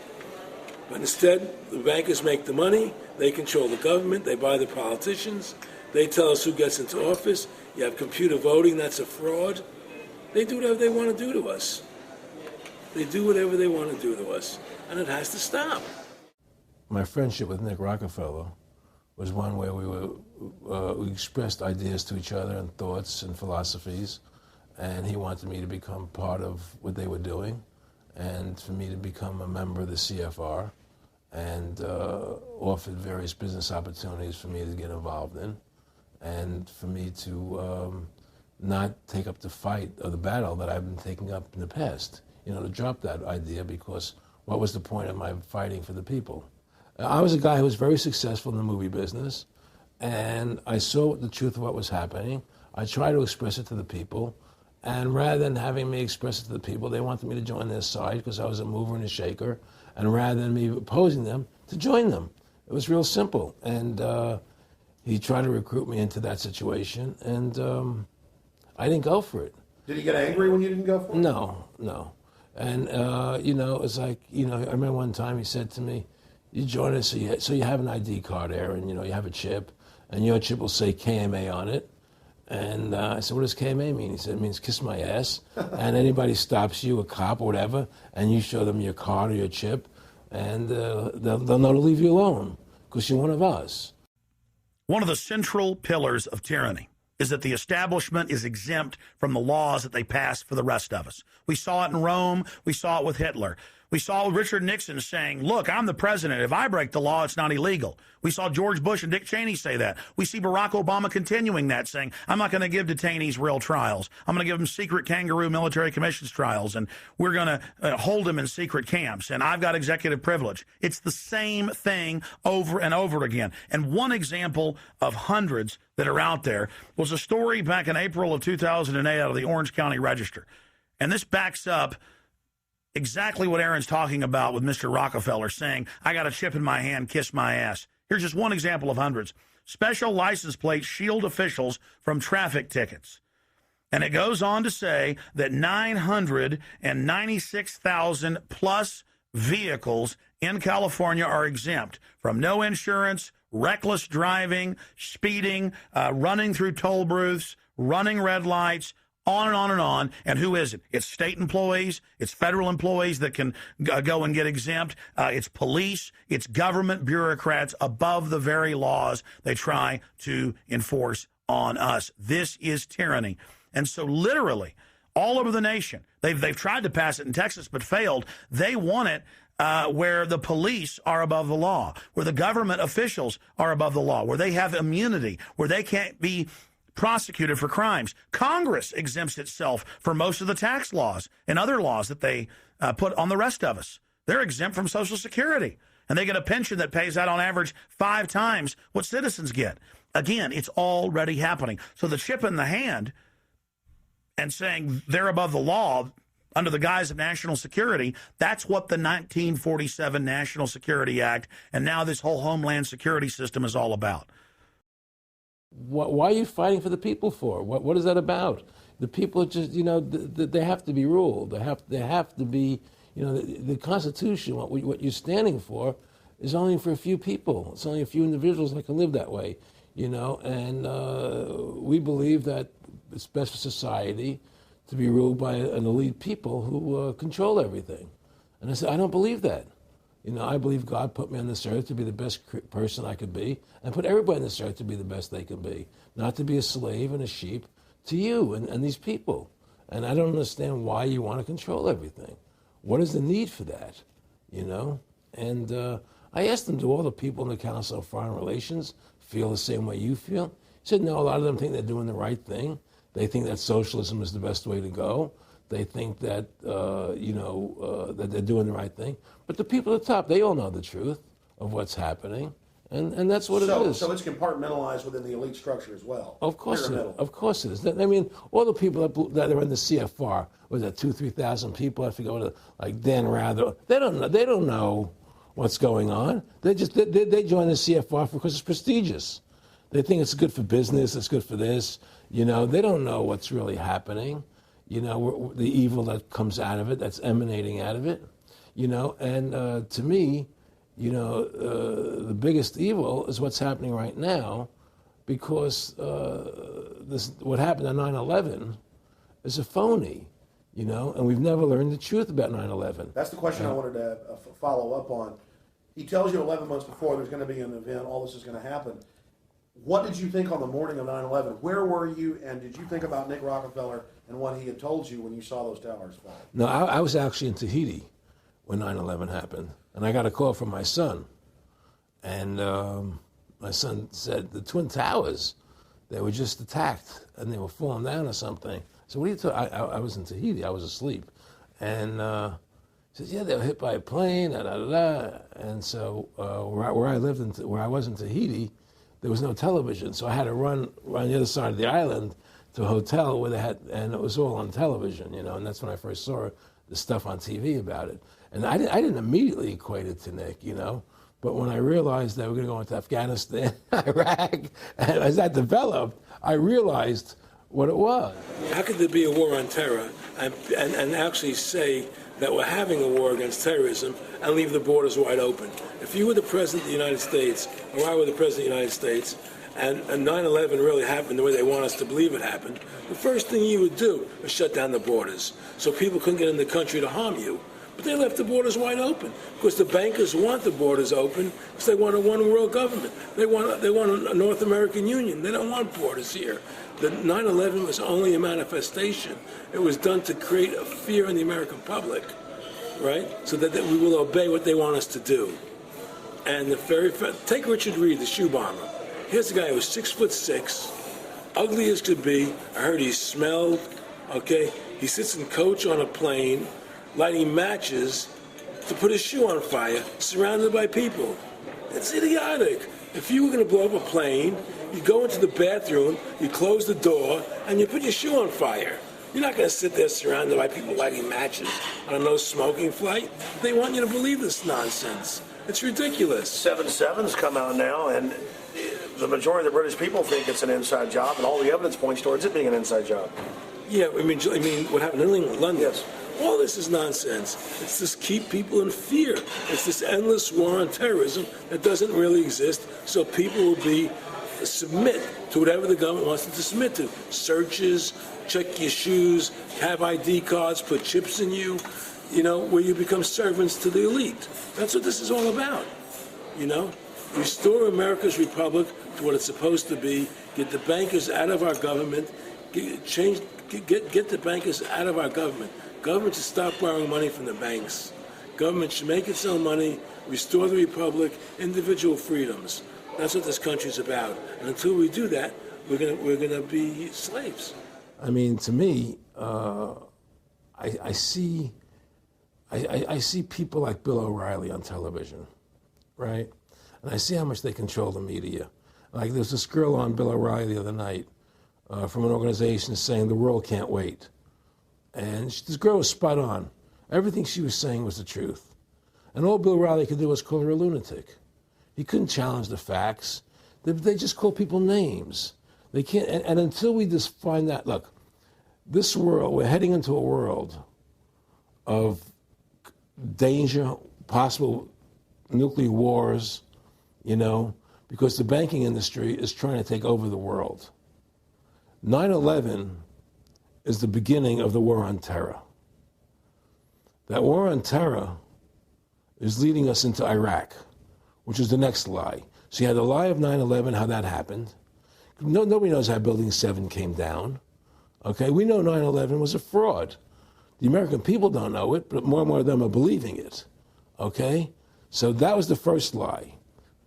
But instead, the bankers make the money, they control the government, they buy the politicians, they tell us who gets into office. You have computer voting, that's a fraud. They do whatever they want to do to us. They do whatever they want to do to us. And it has to stop. My friendship with Nick Rockefeller was one where we expressed ideas to each other and thoughts and philosophies, and he wanted me to become part of what they were doing, and for me to become a member of the CFR, and offered various business opportunities for me to get involved in, and for me to not take up the fight or the battle that I've been taking up in the past, to drop that idea, because what was the point of my fighting for the people? I was a guy who was very successful in the movie business, and I saw the truth of what was happening. I tried to express it to the people, And rather than having me express it to the people, they wanted me to join their side because I was a mover and a shaker. And rather than me opposing them, to join them. It was real simple. And he tried to recruit me into that situation, and I didn't go for it. Did he get angry when you didn't go for it? No. And, it's like, I remember one time he said to me, you join us, so you have an ID card, Aaron, you have a chip, and your chip will say KMA on it. And I said, what does KMA mean? He said, it means kiss my ass. And anybody stops you, a cop or whatever, and you show them your card or your chip, and they'll know to leave you alone because you're one of us. One of the central pillars of tyranny is that the establishment is exempt from the laws that they pass for the rest of us. We saw it in Rome. We saw it with Hitler. We saw Richard Nixon saying, look, I'm the president. If I break the law, it's not illegal. We saw George Bush and Dick Cheney say that. We see Barack Obama continuing that, saying, I'm not going to give detainees real trials. I'm going to give them secret kangaroo military commissions trials, and we're going to hold them in secret camps, and I've got executive privilege. It's the same thing over and over again. And one example of hundreds that are out there was a story back in April of 2008 out of the Orange County Register. And this backs up exactly what Aaron's talking about with Mr. Rockefeller saying, I got a chip in my hand, kiss my ass. Here's just one example of hundreds. Special license plates shield officials from traffic tickets. And it goes on to say that 996,000 plus vehicles in California are exempt from no insurance, reckless driving, speeding, running through toll booths, running red lights, on and on and on. And who is it? It's state employees. It's federal employees that can go and get exempt. It's police. It's government bureaucrats above the very laws they try to enforce on us. This is tyranny. And so literally all over the nation, they've tried to pass it in Texas but failed. They want it where the police are above the law, where the government officials are above the law, where they have immunity, where they can't be prosecuted for crimes. Congress exempts itself from most of the tax laws and other laws that they put on the rest of us. They're exempt from Social Security, and they get a pension that pays out on average 5 times what citizens get. Again, it's already happening. So the chip in the hand and saying they're above the law under the guise of national security, that's what the 1947 National Security Act and now this whole Homeland Security system is all about. Why are you fighting for the people for? What is that about? The people just, they have to be ruled. They have to be, the Constitution, what you're standing for is only for a few people. It's only a few individuals that can live that way, and we believe that it's best for society to be ruled by an elite people who control everything. And I said, I don't believe that. I believe God put me on this earth to be the best person I could be, and put everybody on this earth to be the best they can be, not to be a slave and a sheep to you and these people. And I don't understand why you want to control everything. What is the need for that? And I asked them, do all the people in the Council of Foreign Relations feel the same way you feel? He said, no, a lot of them think they're doing the right thing. They think that socialism is the best way to go. They think that, that they're doing the right thing. But the people at the top, they all know the truth of what's happening. And that's what it is. So it's compartmentalized within the elite structure as well. Of course it is. Of course it is. I mean, all the people that are in the CFR, was that 2,000-3,000 people? I forget like Dan Rather. They don't know what's going on. They join the CFR because it's prestigious. They think it's good for business. It's good for this. They don't know what's really happening. The evil that comes out of it, that's emanating out of it. And to me, the biggest evil is what's happening right now, because what happened on 9/11 is a phony, and we've never learned the truth about 9/11. That's the question I wanted to follow up on. He tells you 11 months before there's going to be an event, all this is going to happen. What did you think on the morning of 9/11? Where were you, and did you think about Nick Rockefeller and what he had told you when you saw those towers fall? No, I was actually in Tahiti when 9/11 happened, and I got a call from my son. And my son said, the Twin Towers, they were just attacked, and they were falling down or something. So what are you talking? I was in Tahiti, I was asleep. And he says, yeah, they were hit by a plane, da, da, da, da. And so where I lived, where I was in Tahiti, there was no television, so I had to run the other side of the island to a hotel where they had, and it was all on television, you know, and that's when I first saw the stuff on TV about it. And I didn't immediately equate it to Nick, you know, but when I realized that we were going to go into Afghanistan, Iraq, and as that developed, I realized what it was. How could there be a war on terror and actually say that we're having a war against terrorism and leave the borders wide open? If you were the President of the United States, or I were the President of the United States, and 9/11 really happened the way they want us to believe it happened, the first thing you would do is shut down the borders so people couldn't get in the country to harm you. But they left the borders wide open because the bankers want the borders open because they want a one-world government. They want a North American Union. They don't want borders here. The 9/11 was only a manifestation. It was done to create a fear in the American public, right? So that we will obey what they want us to do. And take Richard Reed, the shoe bomber. Here's a guy who was 6'6", ugly as could be. I heard he smelled. Okay, he sits in coach on a plane, lighting matches to put his shoe on fire, surrounded by people. It's idiotic. If you were going to blow up a plane, you go into the bathroom, you close the door, and you put your shoe on fire. You're not going to sit there surrounded by people lighting matches on a no-smoking flight. They want you to believe this nonsense. It's ridiculous. 7/7's come out now, and the majority of the British people think it's an inside job, and all the evidence points towards it being an inside job. Yeah, I mean, what happened in England, London? Yes. All this is nonsense. It's just keep people in fear. It's this endless war on terrorism that doesn't really exist, so people will submit to whatever the government wants them to submit to. Searches, check your shoes, have ID cards, put chips in you, you know, where you become servants to the elite. That's what this is all about, you know? Restore America's republic to what it's supposed to be, get the bankers out of our government, get the bankers out of our government. Government should stop borrowing money from the banks. Government should make its own money, restore the republic, individual freedoms. That's what this country's about. And until we do that, we're gonna be slaves. I mean, to me, I see people like Bill O'Reilly on television, right? And I see how much they control the media. Like there's this girl on Bill O'Reilly the other night from an organization saying the world can't wait. And this girl was spot on. Everything she was saying was the truth. And all Bill O'Reilly could do was call her a lunatic. He couldn't challenge the facts. They just call people names. They can't, and until we just find that, look, this world, we're heading into a world of danger, possible nuclear wars, you know, because the banking industry is trying to take over the world. 9/11 is the beginning of the war on terror. That war on terror is leading us into Iraq, which is the next lie. So you had the lie of 9/11, how that happened. Nobody knows how Building 7 came down. Okay, we know 9/11 was a fraud. The American people don't know it, but more and more of them are believing it. Okay, so that was the first lie.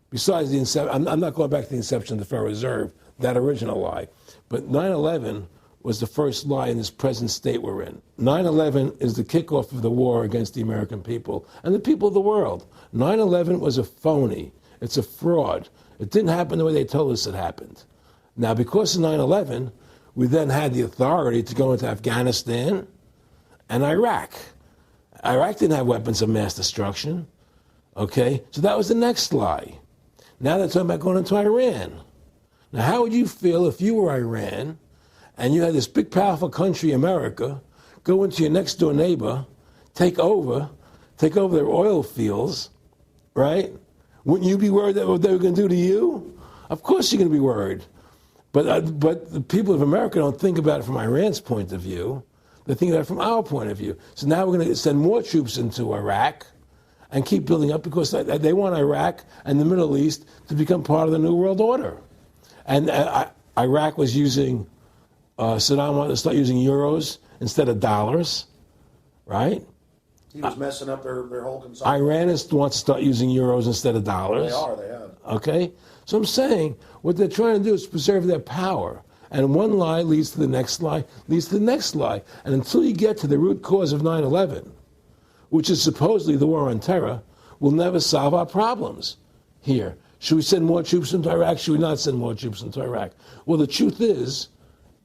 Besides the inception, I'm not going back to the inception of the Federal Reserve, that original lie. But 9/11 was the first lie in this present state we're in. 9/11 is the kickoff of the war against the American people and the people of the world. 9/11 was a phony. It's a fraud. It didn't happen the way they told us it happened. Now, because of 9/11, we then had the authority to go into Afghanistan and Iraq. Iraq didn't have weapons of mass destruction. Okay? So that was the next lie. Now they're talking about going into Iran. Now, how would you feel if you were Iran and you had this big, powerful country, America, go into your next-door neighbor, take over their oil fields, right? Wouldn't you be worried that what they were going to do to you? Of course you're going to be worried. But the people of America don't think about it from Iran's point of view. They think about it from our point of view. So now we're going to send more troops into Iraq and keep building up because they want Iraq and the Middle East to become part of the New World Order. And Iraq was using, Saddam wanted to start using euros instead of dollars, right? He was messing up their whole consumption. Iran wants to start using euros instead of dollars. They have. Okay? So I'm saying what they're trying to do is preserve their power. And one lie leads to the next lie, leads to the next lie. And until you get to the root cause of 9/11, which is supposedly the war on terror, we'll never solve our problems here. Should we send more troops into Iraq? Should we not send more troops into Iraq? Well, the truth is,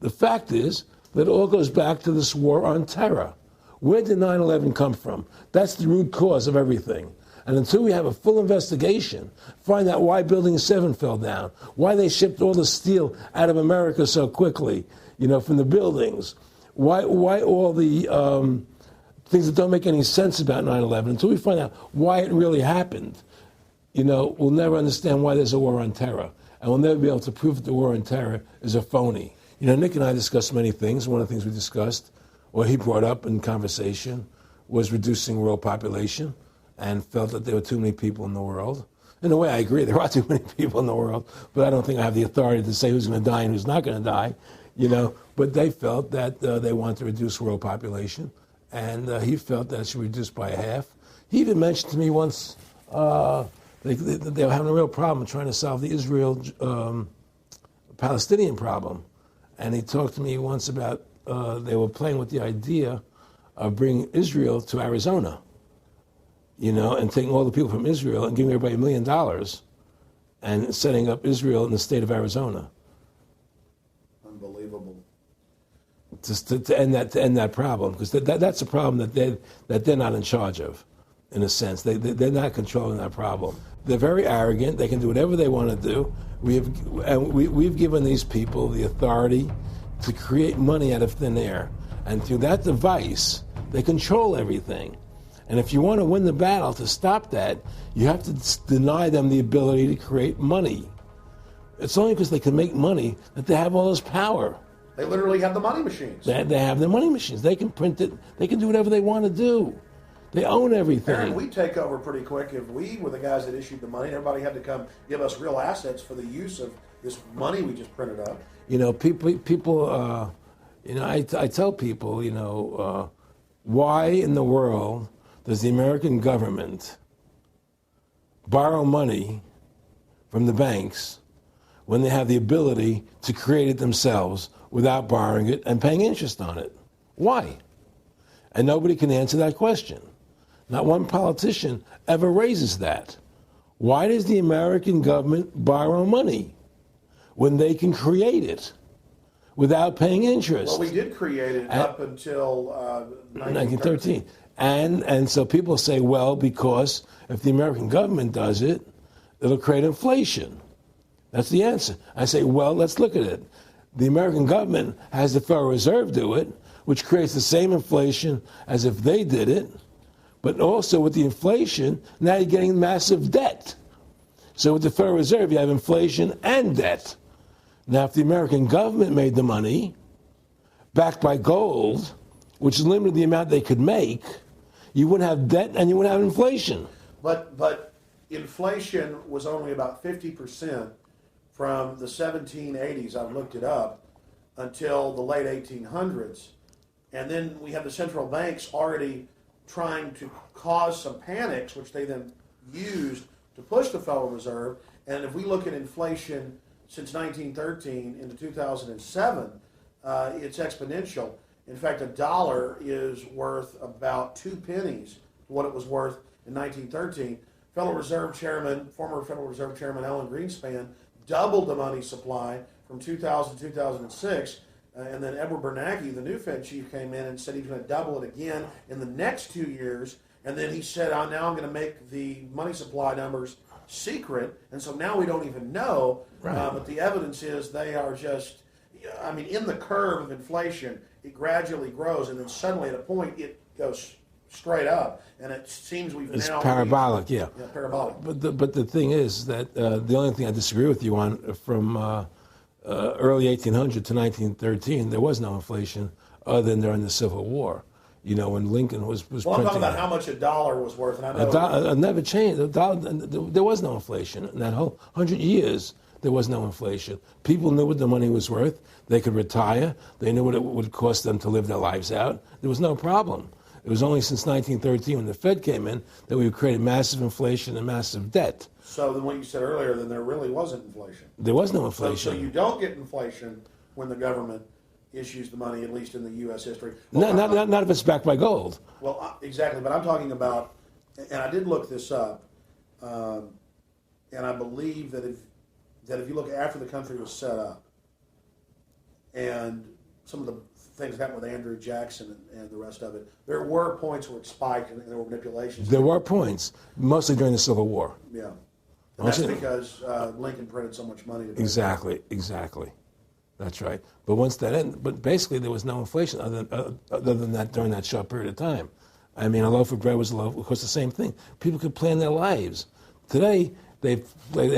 The fact is that it all goes back to this war on terror. Where did 9/11 come from? That's the root cause of everything. And until we have a full investigation, find out why Building 7 fell down, why they shipped all the steel out of America so quickly, from the buildings, why all the things that don't make any sense about 9/11, until we find out why it really happened, we'll never understand why there's a war on terror. And we'll never be able to prove that the war on terror is a phony. Nick and I discussed many things. One of the things we discussed, or he brought up in conversation, was reducing world population, and felt that there were too many people in the world. In a way, I agree, there are too many people in the world, but I don't think I have the authority to say who's going to die and who's not going to die, But they felt that they wanted to reduce world population, and he felt that it should be reduced by half. He even mentioned to me once they were having a real problem trying to solve the Israel-Palestinian problem. And he talked to me once about they were playing with the idea of bringing Israel to Arizona, and taking all the people from Israel and giving everybody $1 million and setting up Israel in the state of Arizona. Unbelievable. To end that problem, because that's a problem that they're not in charge of, in a sense. They're not controlling that problem. They're very arrogant. They can do whatever they want to do. We've given these people the authority to create money out of thin air, and through that device, they control everything. And if you want to win the battle to stop that, you have to deny them the ability to create money. It's only because they can make money that they have all this power. They literally have the money machines. They have the money machines. They can print it. They can do whatever they want to do. They own everything. Aaron, we take over pretty quick. If we were the guys that issued the money, everybody had to come give us real assets for the use of this money we just printed up. People. I tell people, why in the world does the American government borrow money from the banks when they have the ability to create it themselves without borrowing it and paying interest on it? Why? And nobody can answer that question. Not one politician ever raises that. Why does the American government borrow money when they can create it without paying interest? Well, we did create it up until 1913. And so people say, well, because if the American government does it, it'll create inflation. That's the answer. I say, well, let's look at it. The American government has the Federal Reserve do it, which creates the same inflation as if they did it. But also with the inflation, now you're getting massive debt. So with the Federal Reserve, you have inflation and debt. Now, if the American government made the money, backed by gold, which limited the amount they could make, you wouldn't have debt and you wouldn't have inflation. But inflation was only about 50% from the 1780s, I've looked it up, until the late 1800s. And then we have the central banks already trying to cause some panics, which they then used to push the Federal Reserve. And if we look at inflation since 1913 into 2007, it's exponential. In fact, $1 is worth about 2 pennies to what it was worth in 1913. Federal Reserve Chairman, former Federal Reserve Chairman Alan Greenspan, doubled the money supply from 2000 to 2006. And then Edward Bernanke, the new Fed chief, came in and said he's going to double it again in the next 2 years. And then he said, now I'm going to make the money supply numbers secret. And so now we don't even know. Right. But the evidence is they are just, in the curve of inflation, it gradually grows. And then suddenly at a point, it goes straight up. And it seems it's now... It's parabolic, yeah. Parabolic. But the thing is that the only thing I disagree with you on from... early 1800 to 1913, there was no inflation other than during the Civil War. When Lincoln was well, I'm talking about how much $1 was worth. And I know it never changed. There was no inflation. In that whole 100 years, there was no inflation. People knew what the money was worth. They could retire. They knew what it would cost them to live their lives out. There was no problem. It was only since 1913 when the Fed came in that we created massive inflation and massive debt. So then what you said earlier, then there really wasn't inflation. There was no inflation. So you don't get inflation when the government issues the money, at least in the U.S. history. Well, not if it's backed by gold. Well, exactly. But I'm talking about, and I did look this up, and I believe that if you look after the country was set up, and some of the things that happened with Andrew Jackson and the rest of it, there were points where it spiked and there were manipulations. There were points, mostly during the Civil War. Yeah. And that's because Lincoln printed so much money. Exactly. That's right. But once that ended, but basically there was no inflation other than that during that short period of time. I mean, a loaf of bread was a loaf. Of course, the same thing. People could plan their lives. Today, they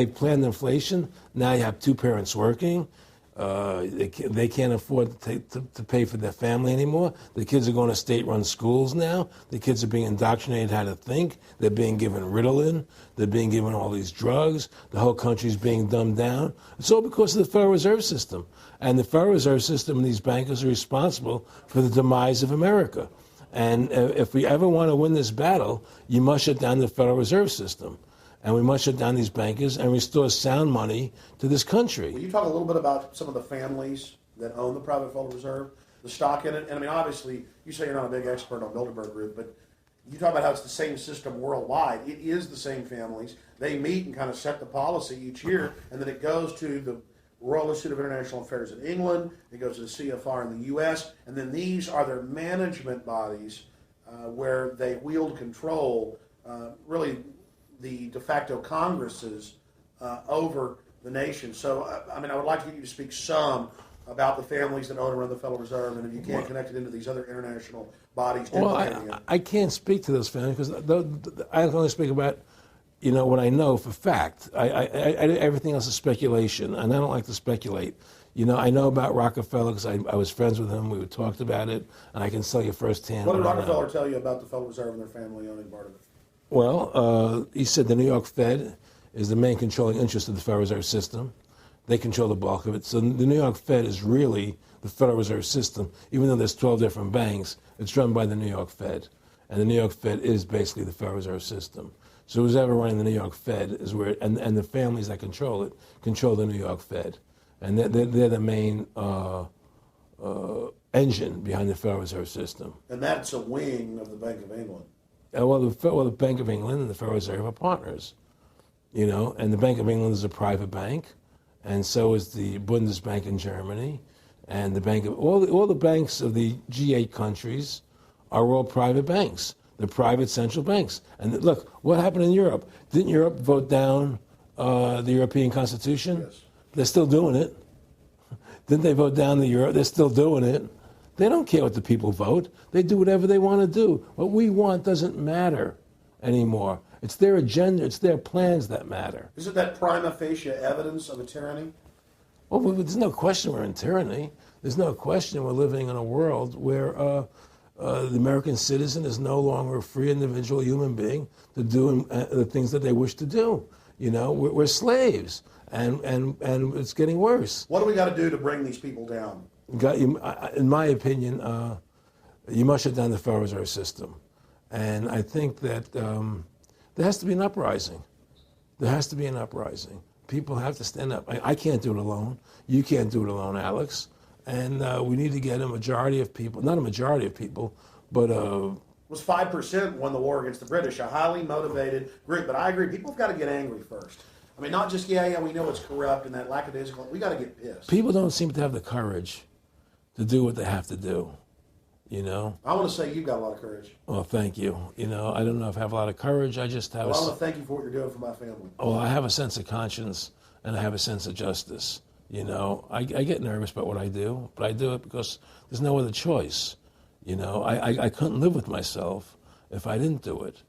planned inflation. Now you have two parents working. They can't afford to pay for their family anymore. The kids are going to state-run schools now. The kids are being indoctrinated how to think. They're being given Ritalin. They're being given all these drugs. The whole country's being dumbed down. It's all because of the Federal Reserve System. And the Federal Reserve System and these bankers are responsible for the demise of America. And if we ever want to win this battle, you must shut down the Federal Reserve System. And we must shut down these bankers and restore sound money to this country. Will you talk a little bit about some of the families that own the private Federal Reserve, the stock in it? And I mean, obviously, you say you're not a big expert on Bilderberg Group, but you talk about how it's the same system worldwide. It is the same families. They meet and kind of set the policy each year, and then it goes to the Royal Institute of International Affairs in England, it goes to the CFR in the U.S., and then these are their management bodies where they wield control, really the de facto Congresses over the nation. So, I mean, I would like to get you to speak some about the families that own and run the Federal Reserve, and if you can't connect it into these other international bodies. Well, I can't speak to those families because I can only speak about, what I know for fact. Everything else is speculation, and I don't like to speculate. I know about Rockefeller because I was friends with him. We talked about it, and I can tell you firsthand. What did Rockefeller tell you about the Federal Reserve and their family owning part of it? Well, he said the New York Fed is the main controlling interest of the Federal Reserve System. They control the bulk of it. So the New York Fed is really the Federal Reserve System. Even though there's 12 different banks, it's run by the New York Fed. And the New York Fed is basically the Federal Reserve System. So who's ever running the New York Fed is where, and the families that control it, control the New York Fed. And they're the main engine behind the Federal Reserve System. And that's a wing of the Bank of England. Well, the Bank of England and the Federal Reserve are partners, and the Bank of England is a private bank, and so is the Bundesbank in Germany, and the bank of all the banks of the G8 countries are all private banks. They're private central banks. And look, what happened in Europe? Didn't Europe vote down the European Constitution? Yes. They're still doing it. Didn't they vote down the euro? They're still doing it. They don't care what the people vote. They do whatever they want to do. What we want doesn't matter anymore. It's their agenda, it's their plans that matter. Isn't that prima facie evidence of a tyranny? Well, there's no question we're in tyranny. There's no question we're living in a world where the American citizen is no longer a free individual human being to do the things that they wish to do. We're slaves, and it's getting worse. What do we got to do to bring these people down? In my opinion, you must shut down the Federal Reserve System. And I think that there has to be an uprising. There has to be an uprising. People have to stand up. I can't do it alone. You can't do it alone, Alex. And we need to get a majority of people, not a majority of people, but... It was 5% won the war against the British, a highly motivated group. But I agree, people have got to get angry first. I mean, not just, we know it's corrupt and that lackadaisical. We got to get pissed. People don't seem to have the courage to do what they have to do, I want to say you've got a lot of courage. Well, thank you. I don't know if I have a lot of courage. I just have I want to thank you for what you're doing for my family. Well, I have a sense of conscience and I have a sense of justice. I get nervous about what I do, but I do it because there's no other choice. I couldn't live with myself if I didn't do it,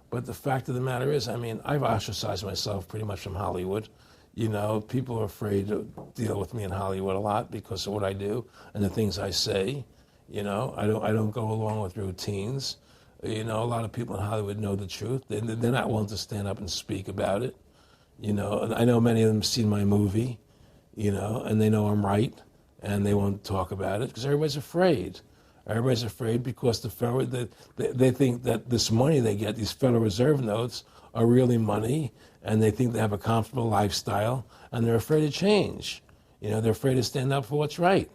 But the fact of the matter is, I've ostracized myself pretty much from Hollywood. People are afraid to deal with me in Hollywood a lot because of what I do and the things I say. I don't go along with routines. A lot of people in Hollywood know the truth. They're not willing to stand up and speak about it. And I know many of them have seen my movie, and they know I'm right, and they won't talk about it because everybody's afraid. Everybody's afraid because they think that this money they get, these Federal Reserve notes, are really money, and they think they have a comfortable lifestyle, and they're afraid to change. They're afraid to stand up for what's right.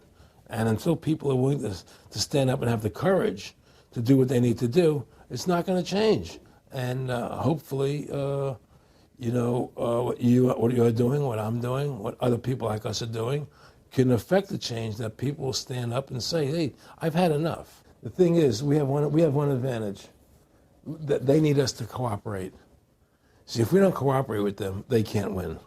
And until people are willing to stand up and have the courage to do what they need to do, it's not going to change. And hopefully, what you're doing, what I'm doing, what other people like us are doing, can affect the change that people will stand up and say, hey, I've had enough. The thing is, we have one advantage, that they need us to cooperate. See, if we don't cooperate with them, they can't win.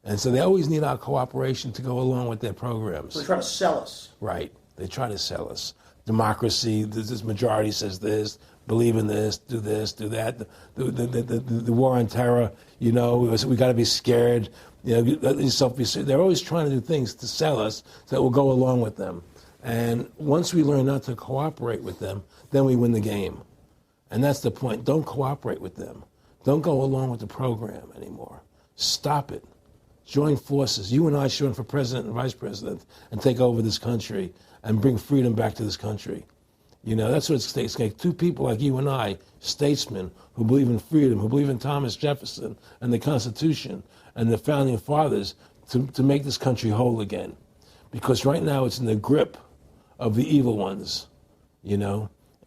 And so they always need our cooperation to go along with their programs. So they try to sell us. Right. They try to sell us. Democracy, this majority says this, believe in this, do that. The war on terror, we got to be scared. They're always trying to do things to sell us so that we'll go along with them. And once we learn not to cooperate with them, then we win the game. And that's the point. Don't cooperate with them. Don't go along with the program anymore. Stop it. Join forces. You and I should run for president and vice president and take over this country and bring freedom back to this country. That's what it takes. Like two people like you and I, statesmen who believe in freedom, who believe in Thomas Jefferson and the Constitution and the founding fathers to make this country whole again. Because right now it's in the grip of the evil ones,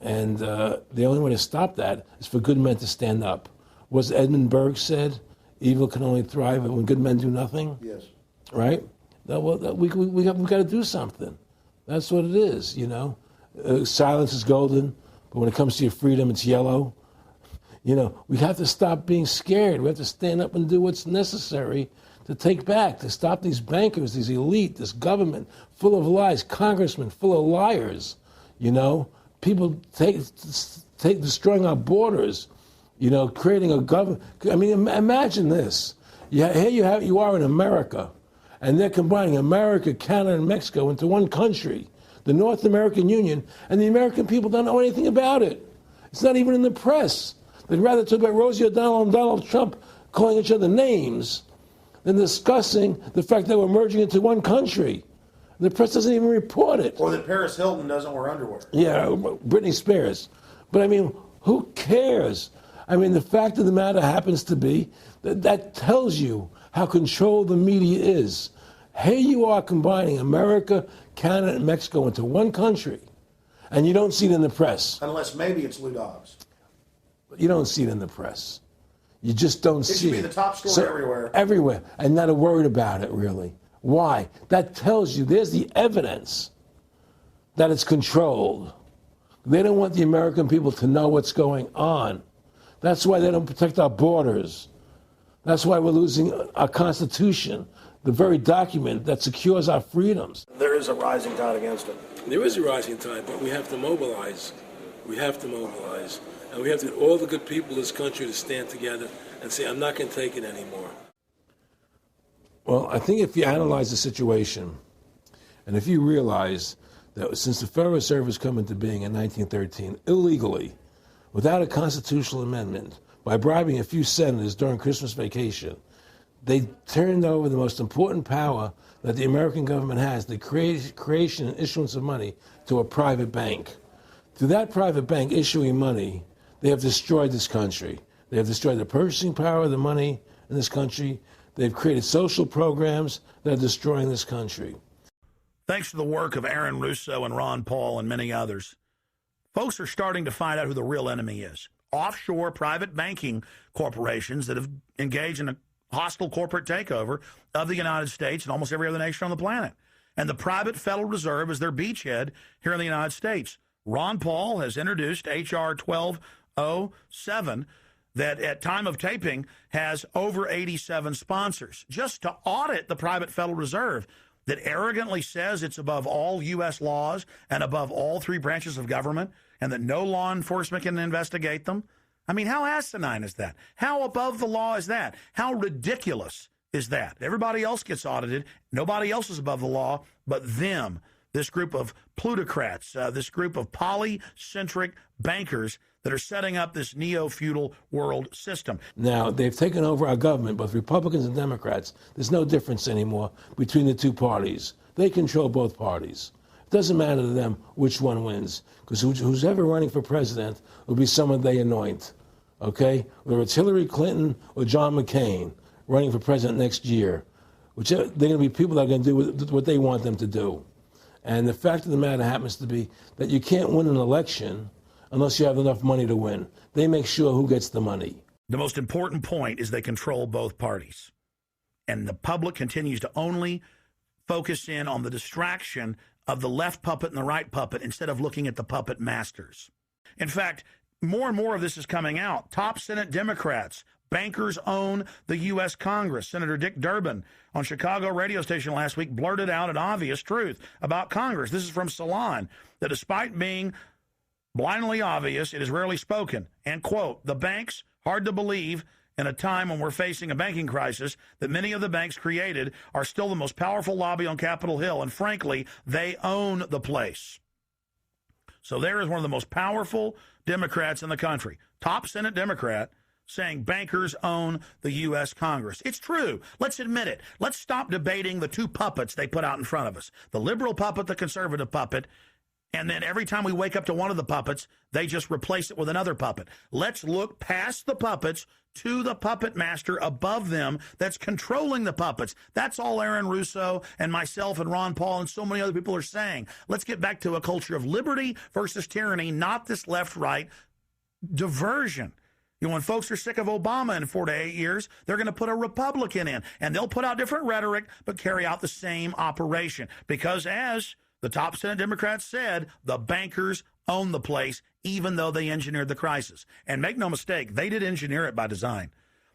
And the only way to stop that is for good men to stand up. Was Edmund Burke said, evil can only thrive when good men do nothing? Yes. Right? We got to do something. That's what it is, Silence is golden, but when it comes to your freedom, it's yellow. We have to stop being scared. We have to stand up and do what's necessary to stop these bankers, these elite, this government full of lies, congressmen full of liars, people destroying our borders, creating a government. I mean, imagine this. Here you are in America, and they're combining America, Canada, and Mexico into one country, the North American Union, and the American people don't know anything about it. It's not even in the press. They'd rather talk about Rosie O'Donnell and Donald Trump calling each other names than discussing the fact that we're merging into one country. The press doesn't even report it. Or that Paris Hilton doesn't wear underwear. Yeah, Britney Spears. But I mean, who cares? I mean, the fact of the matter happens to be that tells you how controlled the media is. Here you are combining America, Canada, and Mexico into one country, and you don't see it in the press. Unless maybe it's Lou Dobbs. You don't see it in the press. You just don't see it. It should be the top story everywhere. Everywhere, and not a word about it, really. Why? That tells you there's the evidence that it's controlled. They don't want the American people to know what's going on. That's why they don't protect our borders. That's why we're losing our Constitution, the very document that secures our freedoms. There is a rising tide against it. There is a rising tide, but we have to mobilize. We have to mobilize. And we have to get all the good people in this country to stand together and say, I'm not going to take it anymore. Well, I think if you analyze the situation, and if you realize that since the Federal Reserve has come into being in 1913, illegally, without a constitutional amendment, by bribing a few senators during Christmas vacation, they turned over the most important power that the American government has, the creation and issuance of money, to a private bank. Through that private bank issuing money, they have destroyed this country. They have destroyed the purchasing power of the money in this country. They've created social programs that are destroying this country. Thanks to the work of Aaron Russo and Ron Paul and many others, folks are starting to find out who the real enemy is. Offshore private banking corporations that have engaged in a hostile corporate takeover of the United States and almost every other nation on the planet. And the private Federal Reserve is their beachhead here in the United States. Ron Paul has introduced H.R. 1207 that at time of taping has over 87 sponsors just to audit the private Federal Reserve that arrogantly says it's above all U.S. laws and above all three branches of government and that no law enforcement can investigate them. I mean, how asinine is that? How above the law is that? How ridiculous is that? Everybody else gets audited. Nobody else is above the law but them, this group of plutocrats, this group of polycentric bankers that are setting up this neo-feudal world system. Now, they've taken over our government, both Republicans and Democrats. There's no difference anymore between the two parties. They control both parties. It doesn't matter to them which one wins, because who's ever running for president will be someone they anoint, okay? Whether it's Hillary Clinton or John McCain running for president next year, they're going to be people that are going to do what they want them to do. And the fact of the matter happens to be that you can't win an election unless you have enough money to win. They make sure who gets the money. The most important point is they control both parties. And the public continues to only focus in on the distraction of the left puppet and the right puppet instead of looking at the puppet masters. In fact, more and more of this is coming out. Top Senate Democrats, bankers own the U.S. Congress. Senator Dick Durbin on Chicago radio station last week blurted out an obvious truth about Congress. This is from Salon, that despite being blindly obvious, it is rarely spoken. And, quote, the banks, hard to believe in a time when we're facing a banking crisis, that many of the banks created are still the most powerful lobby on Capitol Hill. And frankly, they own the place. So there is one of the most powerful Democrats in the country, top Senate Democrat, saying bankers own the U.S. Congress. It's true. Let's admit it. Let's stop debating the two puppets they put out in front of us, the liberal puppet, the conservative puppet, and then every time we wake up to one of the puppets, they just replace it with another puppet. Let's look past the puppets to the puppet master above them that's controlling the puppets. That's all Aaron Russo and myself and Ron Paul and so many other people are saying. Let's get back to a culture of liberty versus tyranny, not this left-right diversion. You know, when folks are sick of Obama in 4 to 8 years, they're going to put a Republican in, and they'll put out different rhetoric, but carry out the same operation. Because as the top Senate Democrats said, the bankers own the place, even though they engineered the crisis. And make no mistake, they did engineer it by design.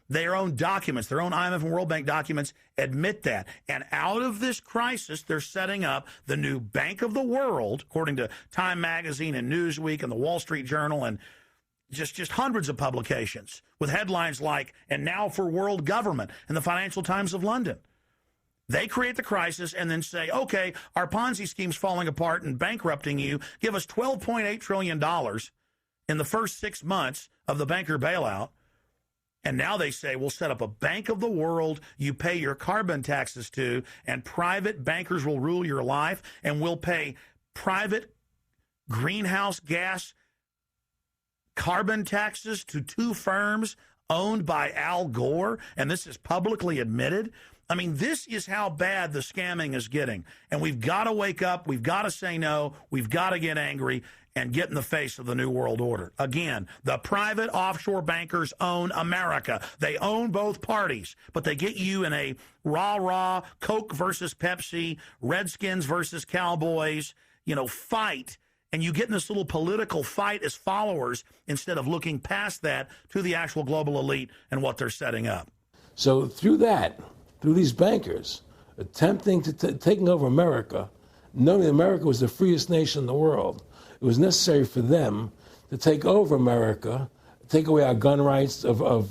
Their own documents, their own IMF and World Bank documents admit that. And out of this crisis, they're setting up the new Bank of the World, according to Time Magazine and Newsweek and the Wall Street Journal and just hundreds of publications with headlines like, and now for world government, and the Financial Times of London. They create the crisis and then say, okay, our Ponzi scheme's falling apart and bankrupting you. Give us $12.8 trillion in the first 6 months of the banker bailout. And now they say, we'll set up a Bank of the World you pay your carbon taxes to, and private bankers will rule your life, and we'll pay private greenhouse gas carbon taxes to two firms owned by Al Gore, and this is publicly admitted. I mean, this is how bad the scamming is getting. And we've got to wake up. We've got to say no. We've got to get angry and get in the face of the New World Order. Again, the private offshore bankers own America. They own both parties, but they get you in a rah-rah, Coke versus Pepsi, Redskins versus Cowboys, fight. And you get in this little political fight as followers instead of looking past that to the actual global elite and what they're setting up. So through these bankers attempting to taking over America, knowing that America was the freest nation in the world, it was necessary for them to take over America, take away our gun rights of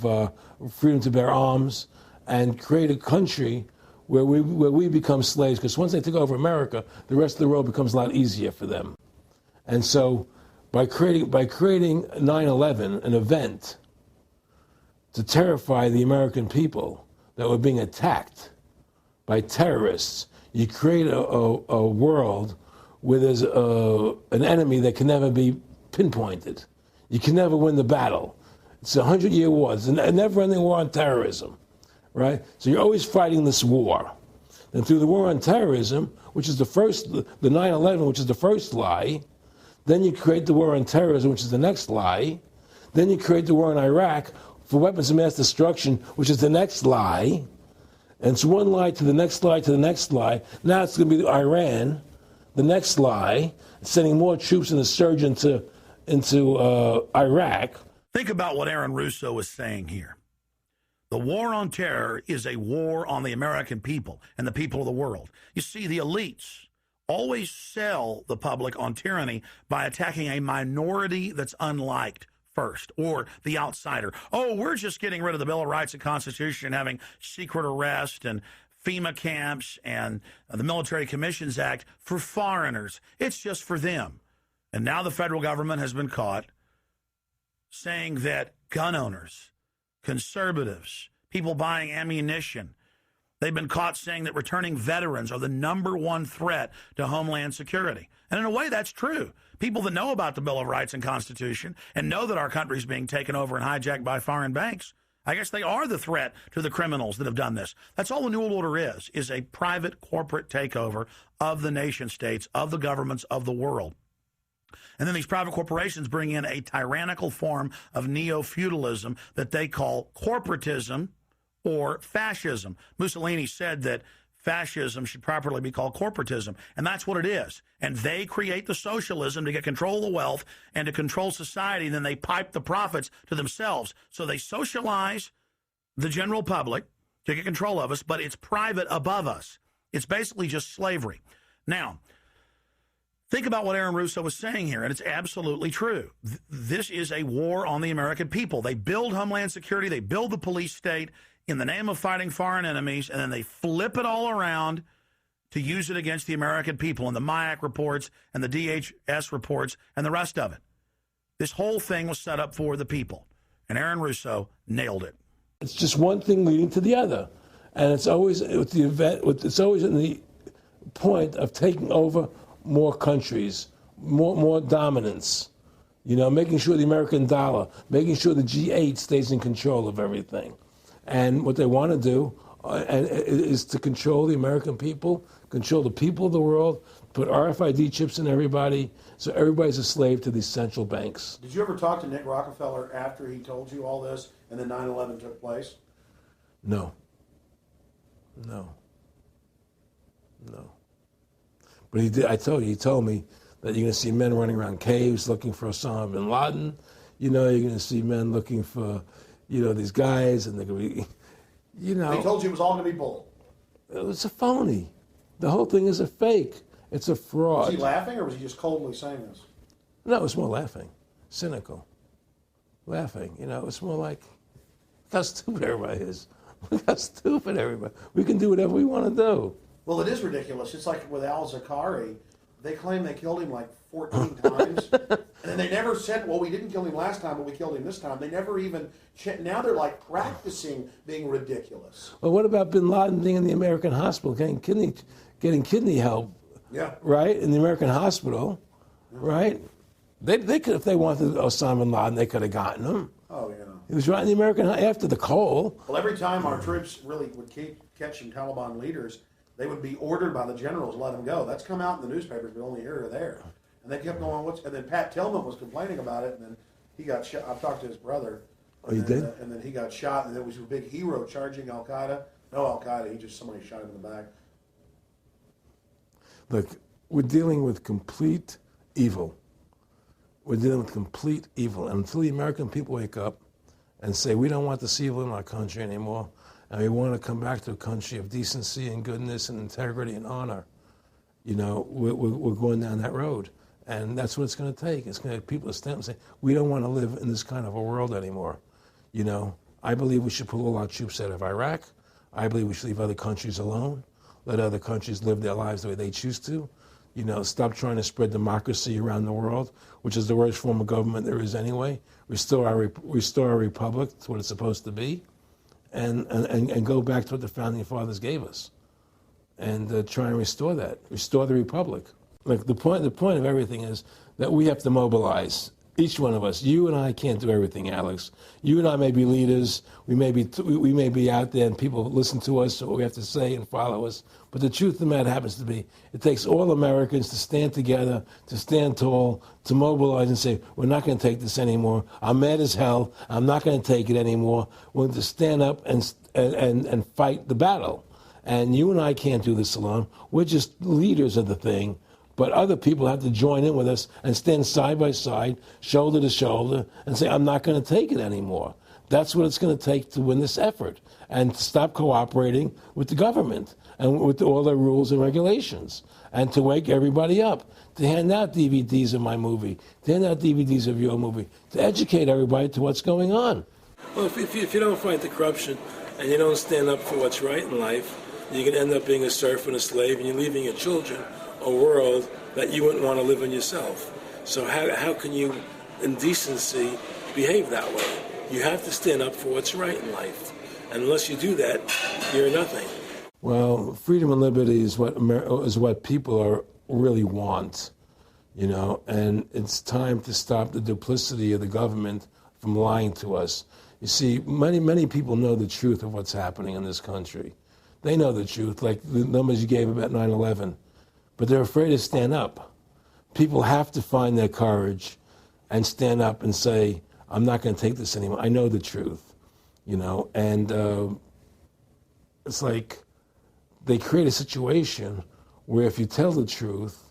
freedom to bear arms, and create a country where we become slaves. Because once they take over America, the rest of the world becomes a lot easier for them. And so, by creating 9/11, an event to terrify the American people that were being attacked by terrorists, you create a world where there's an enemy that can never be pinpointed. You can never win the battle. It's a 100-year war. It's a never-ending war on terrorism, right? So you're always fighting this war. And through the war on terrorism, which is the 9/11, which is the first lie, then you create the war on terrorism, which is the next lie. Then you create the war in Iraq for weapons of mass destruction, which is the next lie. And it's one lie to the next lie to the next lie. Now it's going to be Iran, the next lie, sending more troops and a surge into Iraq. Think about what Aaron Russo is saying here. The war on terror is a war on the American people and the people of the world. You see, the elites always sell the public on tyranny by attacking a minority that's unliked first, or the outsider. Oh, we're just getting rid of the Bill of Rights and Constitution, having secret arrest and FEMA camps and the Military Commissions Act for foreigners. It's just for them. And now the federal government has been caught saying that gun owners, conservatives, people buying ammunition, they've been caught saying that returning veterans are the #1 threat to Homeland Security. And in a way, that's true. People that know about the Bill of Rights and Constitution and know that our country is being taken over and hijacked by foreign banks, I guess they are the threat to the criminals that have done this. That's all the New World Order is a private corporate takeover of the nation states, of the governments of the world. And then these private corporations bring in a tyrannical form of neo-feudalism that they call corporatism or fascism. Mussolini said that fascism should properly be called corporatism. And that's what it is. And they create the socialism to get control of the wealth and to control society. Then they pipe the profits to themselves. So they socialize the general public to get control of us, but it's private above us. It's basically just slavery. Now, think about what Aaron Russo was saying here, and it's absolutely true. This is a war on the American people. They build Homeland Security, they build the police state in the name of fighting foreign enemies, and then they flip it all around to use it against the American people and the MIAC reports and the DHS reports and the rest of it. This whole thing was set up for the people, and Aaron Russo nailed it. It's just one thing leading to the other, and it's always with the event. It's always in the point of taking over more countries, more dominance. You know, making sure the American dollar, making sure the G8 stays in control of everything, and what they want to do is to control the American people, control the people of the world, put RFID chips in everybody, so everybody's a slave to these central banks. Did you ever talk to Nick Rockefeller after he told you all this and then 9/11 took place? No. But he did. He told me that you're going to see men running around caves looking for Osama bin Laden. You know, you're going to see men looking for, these guys, and they're going to be, He told you it was all going to be bull. It was a phony. The whole thing is a fake. It's a fraud. Was he laughing, or was he just coldly saying this? No, it was more laughing. Cynical. Laughing. It's more like, look how stupid everybody is. Look how stupid everybody. We can do whatever we want to do. Well, it is ridiculous. It's like with al-Zakari. They claim they killed him like 14 times. And then they never said, well, we didn't kill him last time, but we killed him this time. They never even now they're like practicing being ridiculous. Well, what about bin Laden being in the American hospital, getting kidney help? Yeah. Right? In the American hospital, right? They could, if they wanted Osama bin Laden, they could have gotten him. Oh, yeah. He was right in the American, after the coal. Well, every time our troops really would keep catching Taliban leaders, they would be ordered by the generals to let them go. That's come out in the newspapers, but only here or there. And they kept going, and then Pat Tillman was complaining about it, and then he got shot. I've talked to his brother. Oh, you did? And then he got shot, and there was a big hero charging Al-Qaeda. No Al-Qaeda, somebody shot him in the back. Look, we're dealing with complete evil. We're dealing with complete evil. And until the American people wake up and say, we don't want this evil in our country anymore, and we want to come back to a country of decency and goodness and integrity and honor, we're going down that road. And that's what it's going to take. It's going to people to stand up and say, we don't want to live in this kind of a world anymore. I believe we should pull all our troops out of Iraq. I believe we should leave other countries alone. Let other countries live their lives the way they choose to. Stop trying to spread democracy around the world, which is the worst form of government there is anyway. Restore our republic to what it's supposed to be, and go back to what the founding fathers gave us, and try and restore that. Restore the republic. Like the point of everything is that we have to mobilize. Each one of us. You and I can't do everything, Alex. You and I may be leaders. We may be out there, and people listen to us, what we have to say, and follow us. But the truth of the matter happens to be, it takes all Americans to stand together, to stand tall, to mobilize and say, we're not going to take this anymore. I'm mad as hell. I'm not going to take it anymore. We're going to stand up and fight the battle. And you and I can't do this alone. We're just leaders of the thing. But other people have to join in with us and stand side by side, shoulder to shoulder, and say, I'm not going to take it anymore. That's what it's going to take to win this effort, and to stop cooperating with the government and with all their rules and regulations, and to wake everybody up, to hand out DVDs of my movie, to hand out DVDs of your movie, to educate everybody to what's going on. Well, if you don't fight the corruption and you don't stand up for what's right in life, you can end up being a serf and a slave, and you're leaving your children a world that you wouldn't want to live in yourself. So how can you, in decency, behave that way? You have to stand up for what's right in life. And unless you do that, you're nothing. Well, freedom and liberty is what people really want, and it's time to stop the duplicity of the government from lying to us. You see, many people know the truth of what's happening in this country. They know the truth, like the numbers you gave about 9/11. But they're afraid to stand up. People have to find their courage and stand up and say, I'm not going to take this anymore. I know the truth, and it's like they create a situation where if you tell the truth,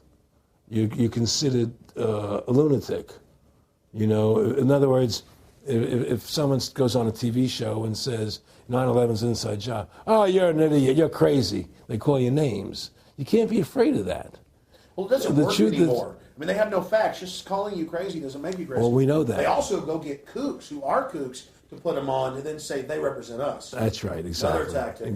you're considered a lunatic. You know, in other words, if someone goes on a TV show and says 9/11's an inside job, oh, you're an idiot, you're crazy. They call you names. You can't be afraid of that. Well, it doesn't work anymore. I mean, they have no facts. Just calling you crazy doesn't make you crazy. Well, we know that. They also go get kooks who are kooks to put them on and then say they represent us. That's right, exactly. Another tactic.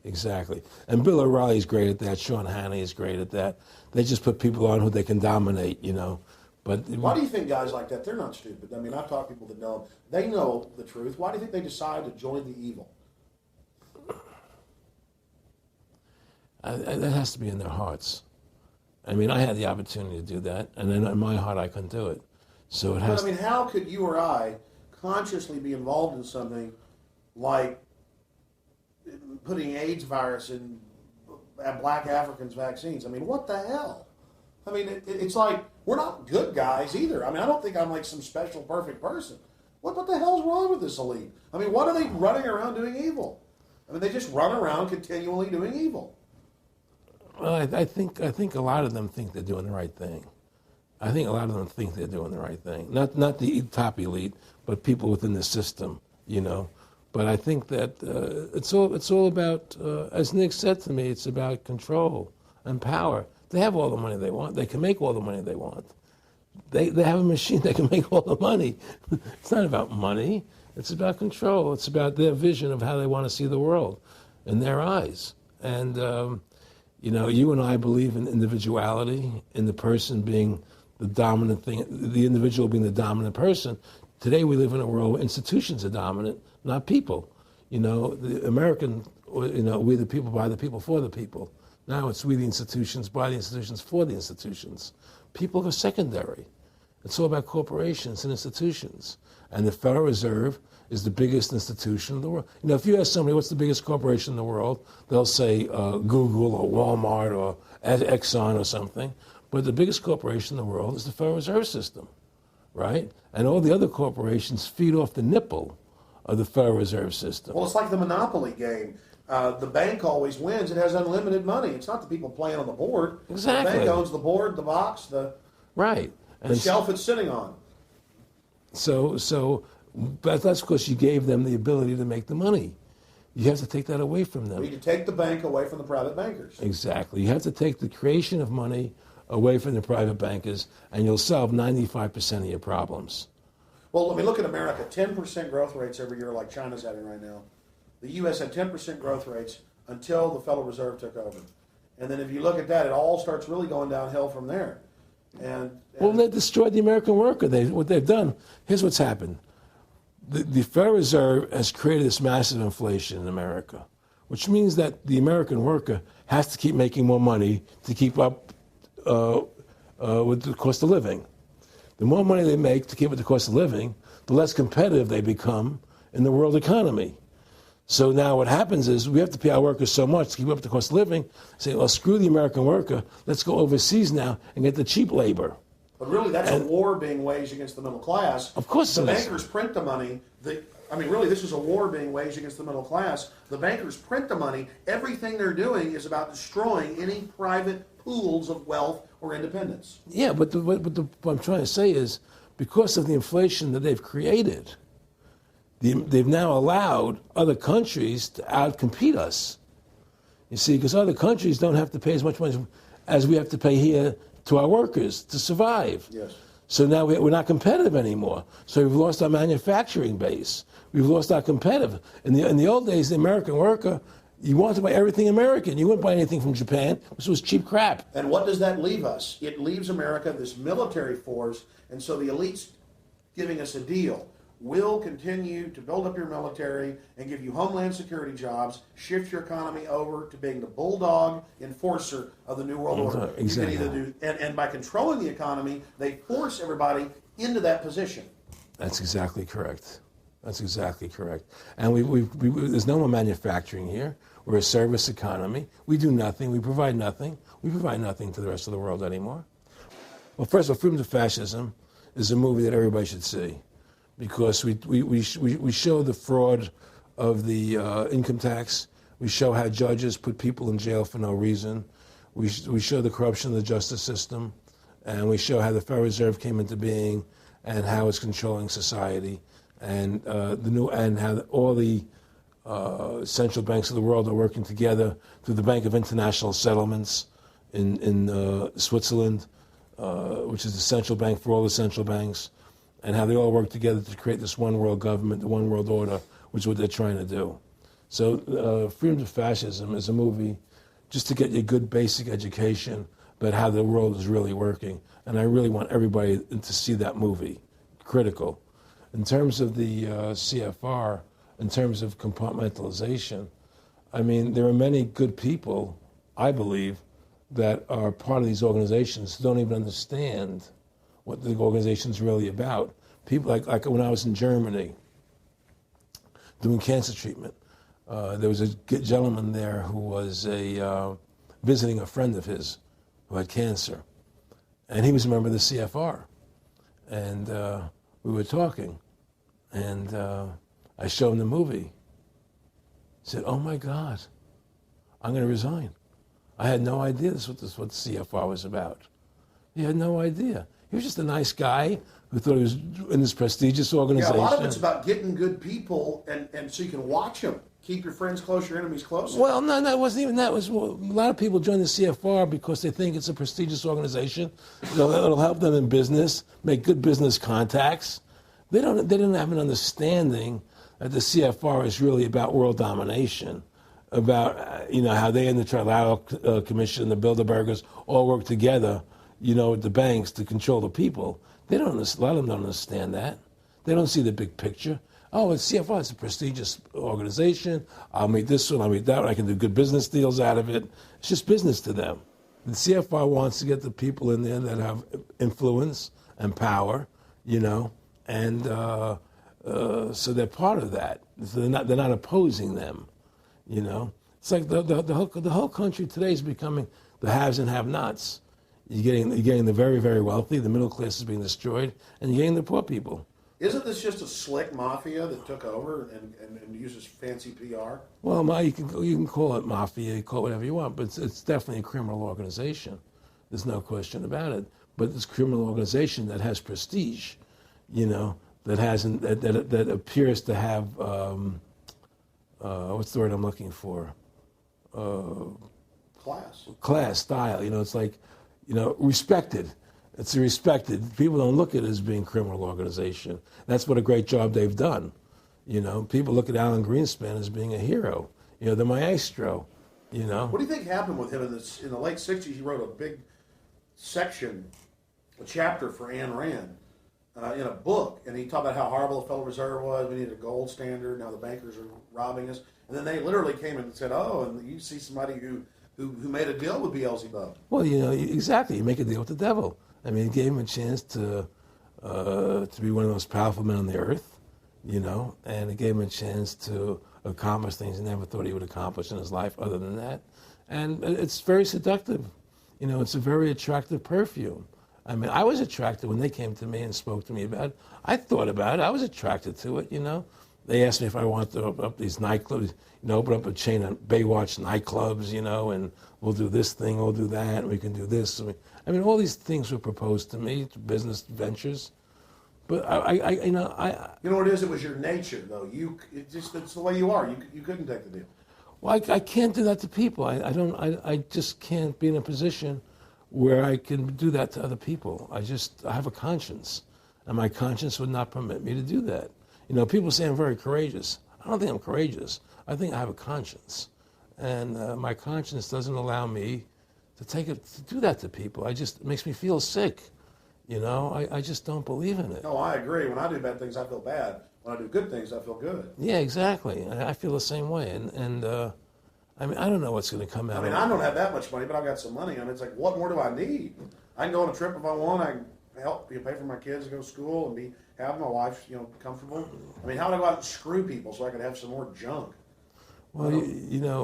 Exactly. And Bill O'Reilly's great at that. Sean Hannity is great at that. They just put people on who they can dominate, you know. But why do you think guys like that, they're not stupid? I mean, I've talked to people that know them. They know the truth. Why do you think they decide to join the evil? That has to be in their hearts. I mean, I had the opportunity to do that, and then in my heart I couldn't do it. So it has. But I mean, how could you or I consciously be involved in something like putting AIDS virus in black Africans' vaccines? I mean, what the hell? I mean, it's like we're not good guys either. I mean, I don't think I'm like some special perfect person. What the hell's wrong with this elite? I mean, what are they running around doing evil? I mean, they just run around continually doing evil. Well, I think a lot of them think they're doing the right thing. I think a lot of them think they're doing the right thing. Not the top elite, but people within the system, you know. But I think that it's all about, as Nick said to me, it's about control and power. They have all the money they want. They can make all the money they want. They have a machine that can make all the money. It's not about money. It's about control. It's about their vision of how they want to see the world in their eyes. And you know, you and I believe in individuality, in the person being the dominant thing, the individual being the dominant person. Today we live in a world where institutions are dominant, not people. You know, the American, you know, we the people, by the people, for the people. Now it's we the institutions, by the institutions, for the institutions. People are secondary. It's all about corporations and institutions. And the Federal Reserve is the biggest institution in the world. You know, if you ask somebody what's the biggest corporation in the world, they'll say Google or Walmart or Exxon or something. But the biggest corporation in the world is the Federal Reserve System, right? And all the other corporations feed off the nipple of the Federal Reserve System. Well, it's like the Monopoly game. The bank always wins. It has unlimited money. It's not the people playing on the board. Exactly. The bank owns the board, the box, the shelf it's sitting on. But that's because you gave them the ability to make the money. You have to take that away from them. We need to take the bank away from the private bankers. Exactly. You have to take the creation of money away from the private bankers, and you'll solve 95% of your problems. Well, I mean, look at America. 10% growth rates every year like China's having right now. The U.S. had 10% growth rates until the Federal Reserve took over. And then if you look at that, it all starts really going downhill from there. Well, they destroyed the American worker. What they've done, here's what's happened. The Federal Reserve has created this massive inflation in America, which means that the American worker has to keep making more money to keep up with the cost of living. The more money they make to keep with the cost of living, the less competitive they become in the world economy. So now what happens is we have to pay our workers so much to keep up with the cost of living. Say, well, screw the American worker. Let's go overseas now and get the cheap labor. But really, that's a war being waged against the middle class. Of course it is. The bankers print the money. Really, this is a war being waged against the middle class. The bankers print the money. Everything they're doing is about destroying any private pools of wealth or independence. Yeah, but what I'm trying to say is because of the inflation that they've created, they've now allowed other countries to outcompete us. You see, because other countries don't have to pay as much money as we have to pay here to our workers to survive. Yes. So now we're not competitive anymore. So we've lost our manufacturing base. We've lost our competitive. In the old days, the American worker, you wanted to buy everything American. You wouldn't buy anything from Japan, which was cheap crap. And what does that leave us? It leaves America this military force, and so the elite's giving us a deal. We'll continue to build up your military and give you homeland security jobs, shift your economy over to being the bulldog enforcer of the New World Order. Exactly. You can either do, and by controlling the economy, they force everybody into that position. That's exactly correct. That's exactly correct. And there's no more manufacturing here. We're a service economy. We do nothing. We provide nothing. We provide nothing to the rest of the world anymore. Well, first of all, Freedom to Fascism is a movie that everybody should see, because we show the fraud of the income tax. We show how judges put people in jail for no reason. We show the corruption of the justice system, and we show how the Federal Reserve came into being and how it's controlling society, and how all the central banks of the world are working together through the Bank of International Settlements in Switzerland, which is the central bank for all the central banks, and how they all work together to create this one world government, the one world order, which is what they're trying to do. So Freedom to Fascism is a movie just to get you a good basic education about how the world is really working. And I really want everybody to see that movie. Critical. In terms of the CFR, in terms of compartmentalization, I mean, there are many good people, I believe, that are part of these organizations who don't even understand what the organization's really about. People like when I was in Germany doing cancer treatment, there was a gentleman there who was visiting a friend of his who had cancer, and he was a member of the CFR, and we were talking, and I showed him the movie. He said, "Oh my God, I'm going to resign. I had no idea this was what the CFR was about." He had no idea. He was just a nice guy who thought he was in this prestigious organization. Yeah, a lot of it's about getting good people, and so you can watch them. Keep your friends close, your enemies closer. Well, no, it wasn't even that. A lot of people join the CFR because they think it's a prestigious organization. It'll help them in business, make good business contacts. They didn't have an understanding that the CFR is really about world domination, about how they and the Trilateral Commission and the Bilderbergers all work together, with the banks to control the people. A lot of them don't understand that. They don't see the big picture. Oh, it's CFR, it's a prestigious organization. I'll meet this one, I'll meet that one. I can do good business deals out of it. It's just business to them. The CFR wants to get the people in there that have influence and power, and so they're part of that. So they're not opposing them, It's like the whole country today is becoming the haves and have-nots. You're getting the very, very wealthy, the middle class is being destroyed, and you're getting the poor people. Isn't this just a slick mafia that took over and uses fancy PR? Well, you can call it mafia, you call it whatever you want, but it's definitely a criminal organization. There's no question about it. But it's a criminal organization that has prestige, that appears to have what's the word I'm looking for? Class, style. It's like, respected. It's respected. People don't look at it as being a criminal organization. That's what a great job they've done. People look at Alan Greenspan as being a hero. The maestro. What do you think happened with him in the late '60s? He wrote a big section, a chapter for Ayn Rand in a book, and he talked about how horrible the Federal Reserve was. We needed a gold standard. Now the bankers are robbing us. And then they literally came and said, "Oh, and you see somebody who made a deal with Beelzebub." Well, exactly. You make a deal with the devil. I mean, it gave him a chance to be one of the most powerful men on the earth, and it gave him a chance to accomplish things he never thought he would accomplish in his life other than that. And it's very seductive. It's a very attractive perfume. I mean, I was attracted when they came to me and spoke to me about it. I thought about it. I was attracted to it, They asked me if I wanted to open up these nightclubs, open up a chain of Baywatch nightclubs, and we'll do this thing, we'll do that, and we can do this. I mean, all these things were proposed to me, business ventures. But you know what it is? It was your nature, though. It's the way you are. You couldn't take the deal. Well, I can't do that to people. I just can't be in a position where I can do that to other people. I have a conscience, and my conscience would not permit me to do that. People say I'm very courageous. I don't think I'm courageous. I think I have a conscience, and my conscience doesn't allow me to do that to people. It makes me feel sick. I just don't believe in it. No, I agree. When I do bad things, I feel bad. When I do good things, I feel good. Yeah, exactly. I feel the same way. And I mean, I don't know what's going to come out. I mean, I don't have that much money, but I've got some money. I mean, it's like, what more do I need? I can go on a trip if I want. I can help pay for my kids to go to school and have my life, comfortable. I mean, how would I go out and screw people so I could have some more junk? Well,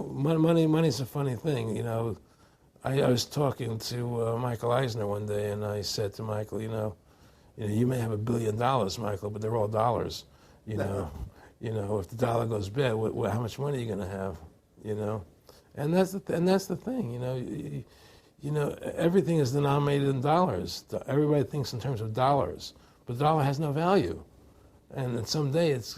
money's a funny thing. I was talking to Michael Eisner one day, and I said to Michael, you may have $1 billion, Michael, but they're all dollars. If the dollar goes bad, how much money are you going to have? you know, and that's the thing, you know, everything is denominated in dollars. Everybody thinks in terms of dollars, but the dollar has no value. And then someday it's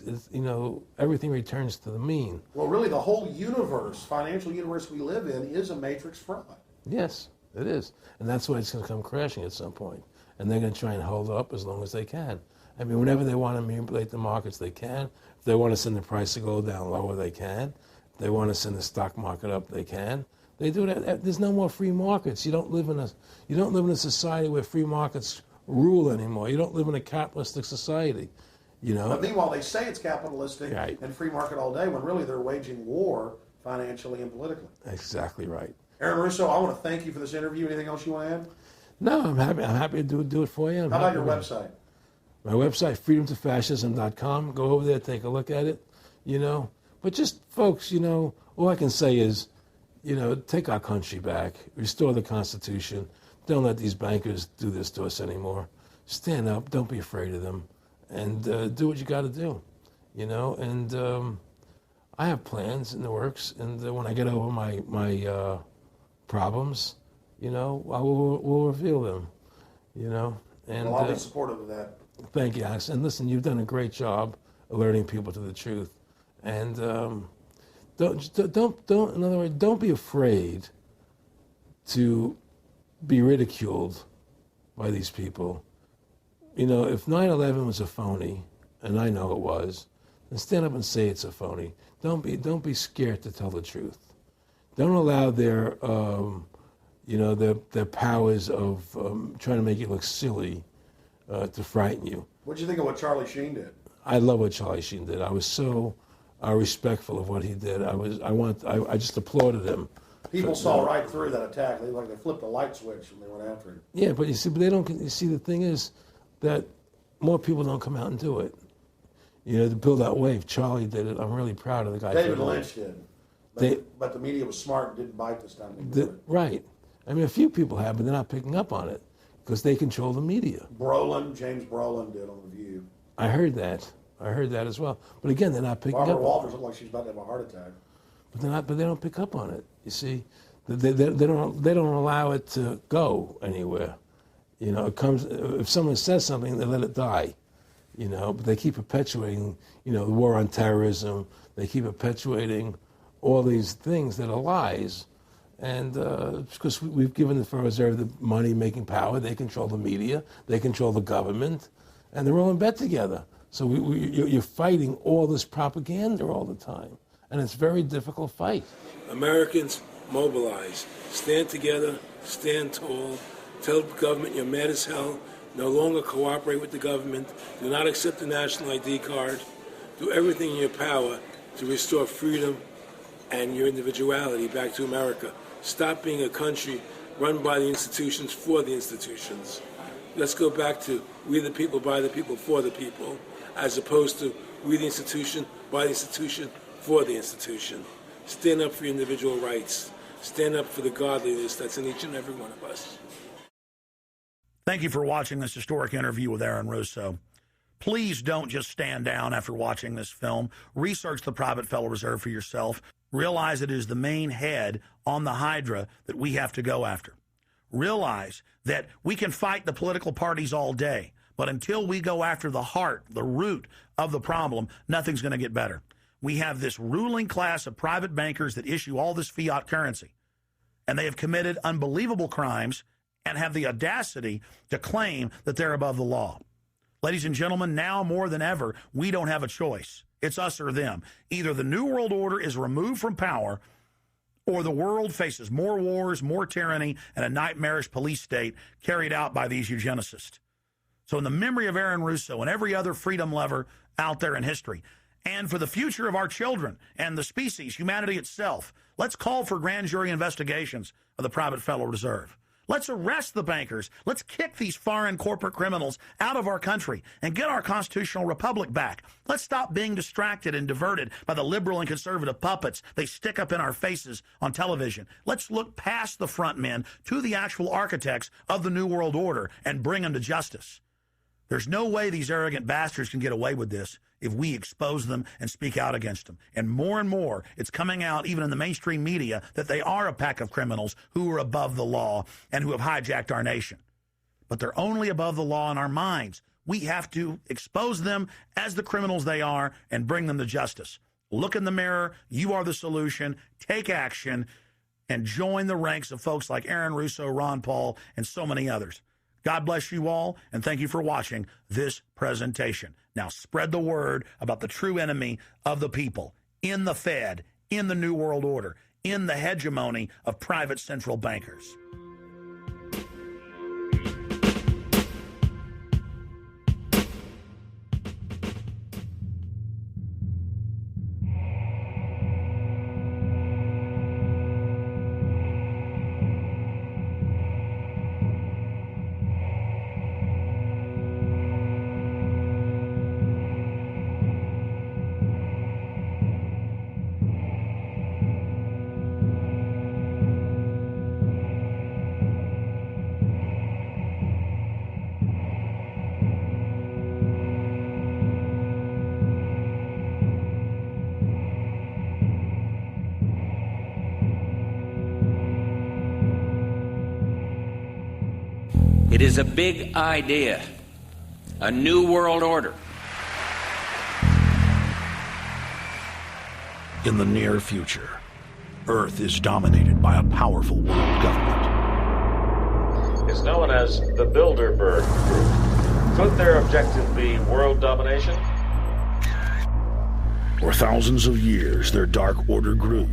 everything returns to the mean. Well, really, the whole universe, financial universe we live in, is a matrix fraud. Yes, it is. And that's why it's going to come crashing at some point. And they're going to try and hold it up as long as they can. I mean, whenever they want to manipulate the markets, they can. If they want to send the price to go down lower, they can. If they want to send the stock market up, they can. They do that. There's no more free markets. You don't live in a society where free markets rule anymore. You don't live in a capitalistic society. But meanwhile, they say it's capitalistic right. and free market all day, when really they're waging war financially and politically. Exactly right. Aaron Russo, I want to thank you for this interview. Anything else you want to add? No, I'm happy to do it for you. How about your website? My website, freedomtofascism.com. Go over there, take a look at it. But just folks, all I can say is, take our country back, restore the Constitution. Don't let these bankers do this to us anymore. Stand up. Don't be afraid of them. And do what you got to do, And I have plans in the works. And when I get over my problems, we'll reveal them, And well, I'll be supportive of that. Thank you, Alex. And listen, you've done a great job alerting people to the truth. And in other words, don't be afraid to be ridiculed by these people. If 9/11 was a phony, and I know it was, then stand up and say it's a phony. Don't be scared to tell the truth. Don't allow their powers of trying to make you look silly to frighten you. What do you think of what Charlie Sheen did? I love what Charlie Sheen did. I was so respectful of what he did. I just applauded him. People saw right through that attack. They flipped a light switch when they went after him. Yeah, but they don't. You see, the thing is that more people don't come out and do it. To build that wave. Charlie did it. I'm really proud of the guy. David Lynch did. But the media was smart and didn't bite this time. Right. I mean, a few people have, but they're not picking up on it because they control the media. James Brolin did on The View. I heard that as well. But again, they're not picking up. Barbara Walters looked like she's about to have a heart attack. But they don't pick up on it. You see, they don't allow it to go anywhere. It comes if someone says something, they let it die. But they keep perpetuating, the war on terrorism. They keep perpetuating all these things that are lies. And because we've given the Federal Reserve the money-making power, they control the media, they control the government, and they're all in bed together. So you're fighting all this propaganda all the time. And it's a very difficult fight. Americans, mobilize. Stand together, stand tall. Tell the government you're mad as hell. No longer cooperate with the government. Do not accept the national ID card. Do everything in your power to restore freedom and your individuality back to America. Stop being a country run by the institutions for the institutions. Let's go back to we the people, by the people, for the people, as opposed to we the institution, by the institution, for the institution. Stand up for your individual rights. Stand up for the godliness that's in each and every one of us. Thank you for watching this historic interview with Aaron Russo. Please don't just stand down after watching this film. Research the private Federal Reserve for yourself. Realize it is the main head on the Hydra that we have to go after. Realize that we can fight the political parties all day, but until we go after the heart, the root of the problem, nothing's going to get better. We have this ruling class of private bankers that issue all this fiat currency, and they have committed unbelievable crimes and have the audacity to claim that they're above the law. Ladies and gentlemen, now more than ever, we don't have a choice. It's us or them. Either the New World Order is removed from power, or the world faces more wars, more tyranny, and a nightmarish police state carried out by these eugenicists. So in the memory of Aaron Russo and every other freedom lover out there in history, and for the future of our children and the species, humanity itself, let's call for grand jury investigations of the private Federal Reserve. Let's arrest the bankers. Let's kick these foreign corporate criminals out of our country and get our constitutional republic back. Let's stop being distracted and diverted by the liberal and conservative puppets they stick up in our faces on television. Let's look past the front men to the actual architects of the New World Order and bring them to justice. There's no way these arrogant bastards can get away with this if we expose them and speak out against them. And more, it's coming out even in the mainstream media that they are a pack of criminals who are above the law and who have hijacked our nation. But they're only above the law in our minds. We have to expose them as the criminals they are and bring them to justice. Look in the mirror. You are the solution. Take action and join the ranks of folks like Aaron Russo, Ron Paul, and so many others. God bless you all, and thank you for watching this presentation. Now spread the word about the true enemy of the people in the Fed, in the New World Order, in the hegemony of private central bankers. It is a big idea, a new world order. In the near future, Earth is dominated by a powerful world government. It's known as the Bilderberg Group. Could their objective be world domination? For thousands of years, their dark order grew.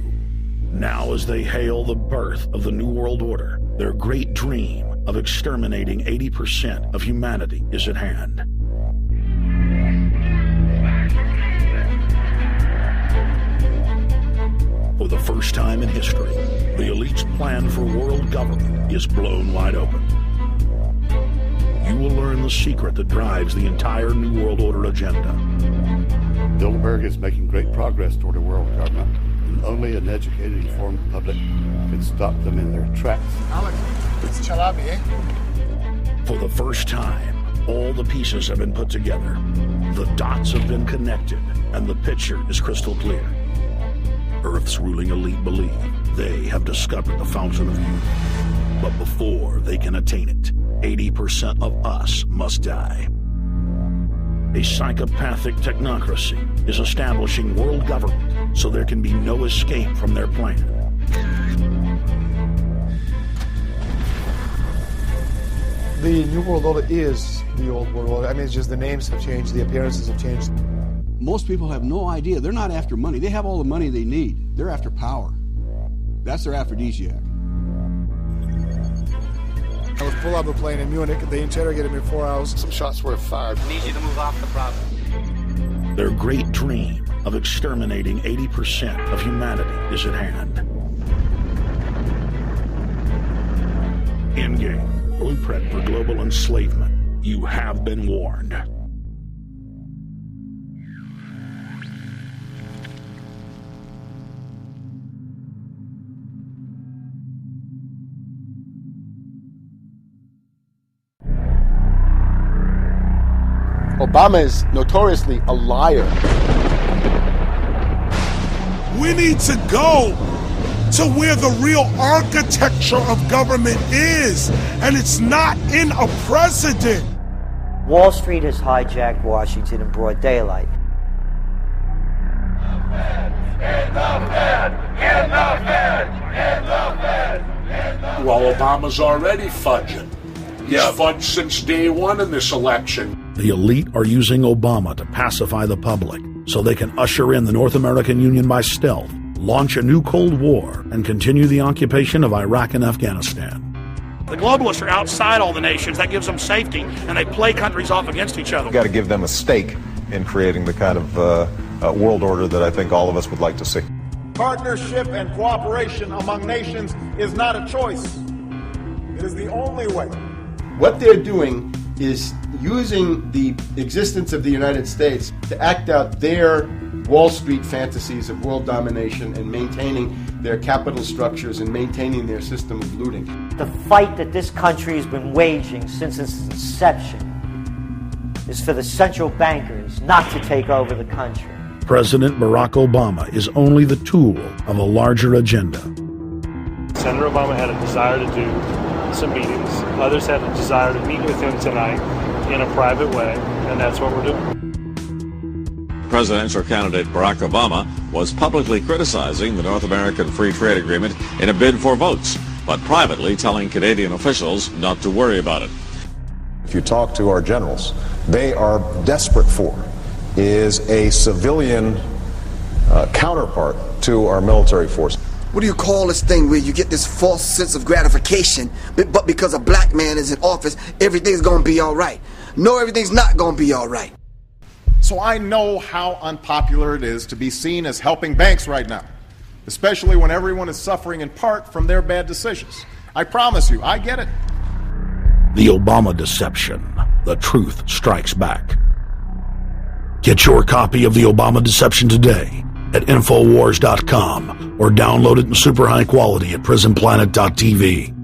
Now, as they hail the birth of the New World Order, their great dream of exterminating 80% of humanity is at hand. For the first time in history, the elite's plan for world government is blown wide open. You will learn the secret that drives the entire New World Order agenda. Bilderberg is making great progress toward a world government, and only an educated, informed public can stop them in their tracks. Alex, it's Chalabi, eh? For the first time, all the pieces have been put together. The dots have been connected, and the picture is crystal clear. Earth's ruling elite believe they have discovered the fountain of youth. But before they can attain it, 80% of us must die. A psychopathic technocracy is establishing world government so there can be no escape from their plan. The New World Order is the old world order. I mean, it's just the names have changed, the appearances have changed. Most people have no idea. They're not after money. They have all the money they need. They're after power. That's their aphrodisiac. I was pulled out of the plane in Munich. They interrogated me for 4 hours. Some shots were fired. I need you to move off the problem. Their great dream of exterminating 80% of humanity is at hand. Endgame. Blueprint for global enslavement. You have been warned. Obama is notoriously a liar. We need to go to where the real architecture of government is, and it's not in a president. Wall Street has hijacked Washington in broad daylight. Well, Obama's already fudging. He's fudged since day one in this election. The elite are using Obama to pacify the public so they can usher in the North American Union by stealth, launch a new Cold War, and continue the occupation of Iraq and Afghanistan. The globalists are outside all the nations. That gives them safety, and they play countries off against each other. We've got to give them a stake in creating the kind of world order that I think all of us would like to see. Partnership and cooperation among nations is not a choice. It is the only way. What they're doing is using the existence of the United States to act out their Wall Street fantasies of world domination and maintaining their capital structures and maintaining their system of looting. The fight that this country has been waging since its inception is for the central bankers not to take over the country. President Barack Obama is only the tool of a larger agenda. Senator Obama had a desire to do some meetings. Others had a desire to meet with him tonight in a private way, and that's what we're doing. Presidential candidate Barack Obama was publicly criticizing the North American Free Trade Agreement in a bid for votes, but privately telling Canadian officials not to worry about it. If you talk to our generals, they are desperate for is a civilian counterpart to our military force. What do you call this thing where you get this false sense of gratification, but because a black man is in office, everything's gonna be all right? No, everything's not gonna be all right. So I know how unpopular it is to be seen as helping banks right now, especially when everyone is suffering in part from their bad decisions. I promise you, I get it. The Obama deception. The truth strikes back. Get your copy of The Obama Deception today at Infowars.com or download it in super high quality at prisonplanet.tv.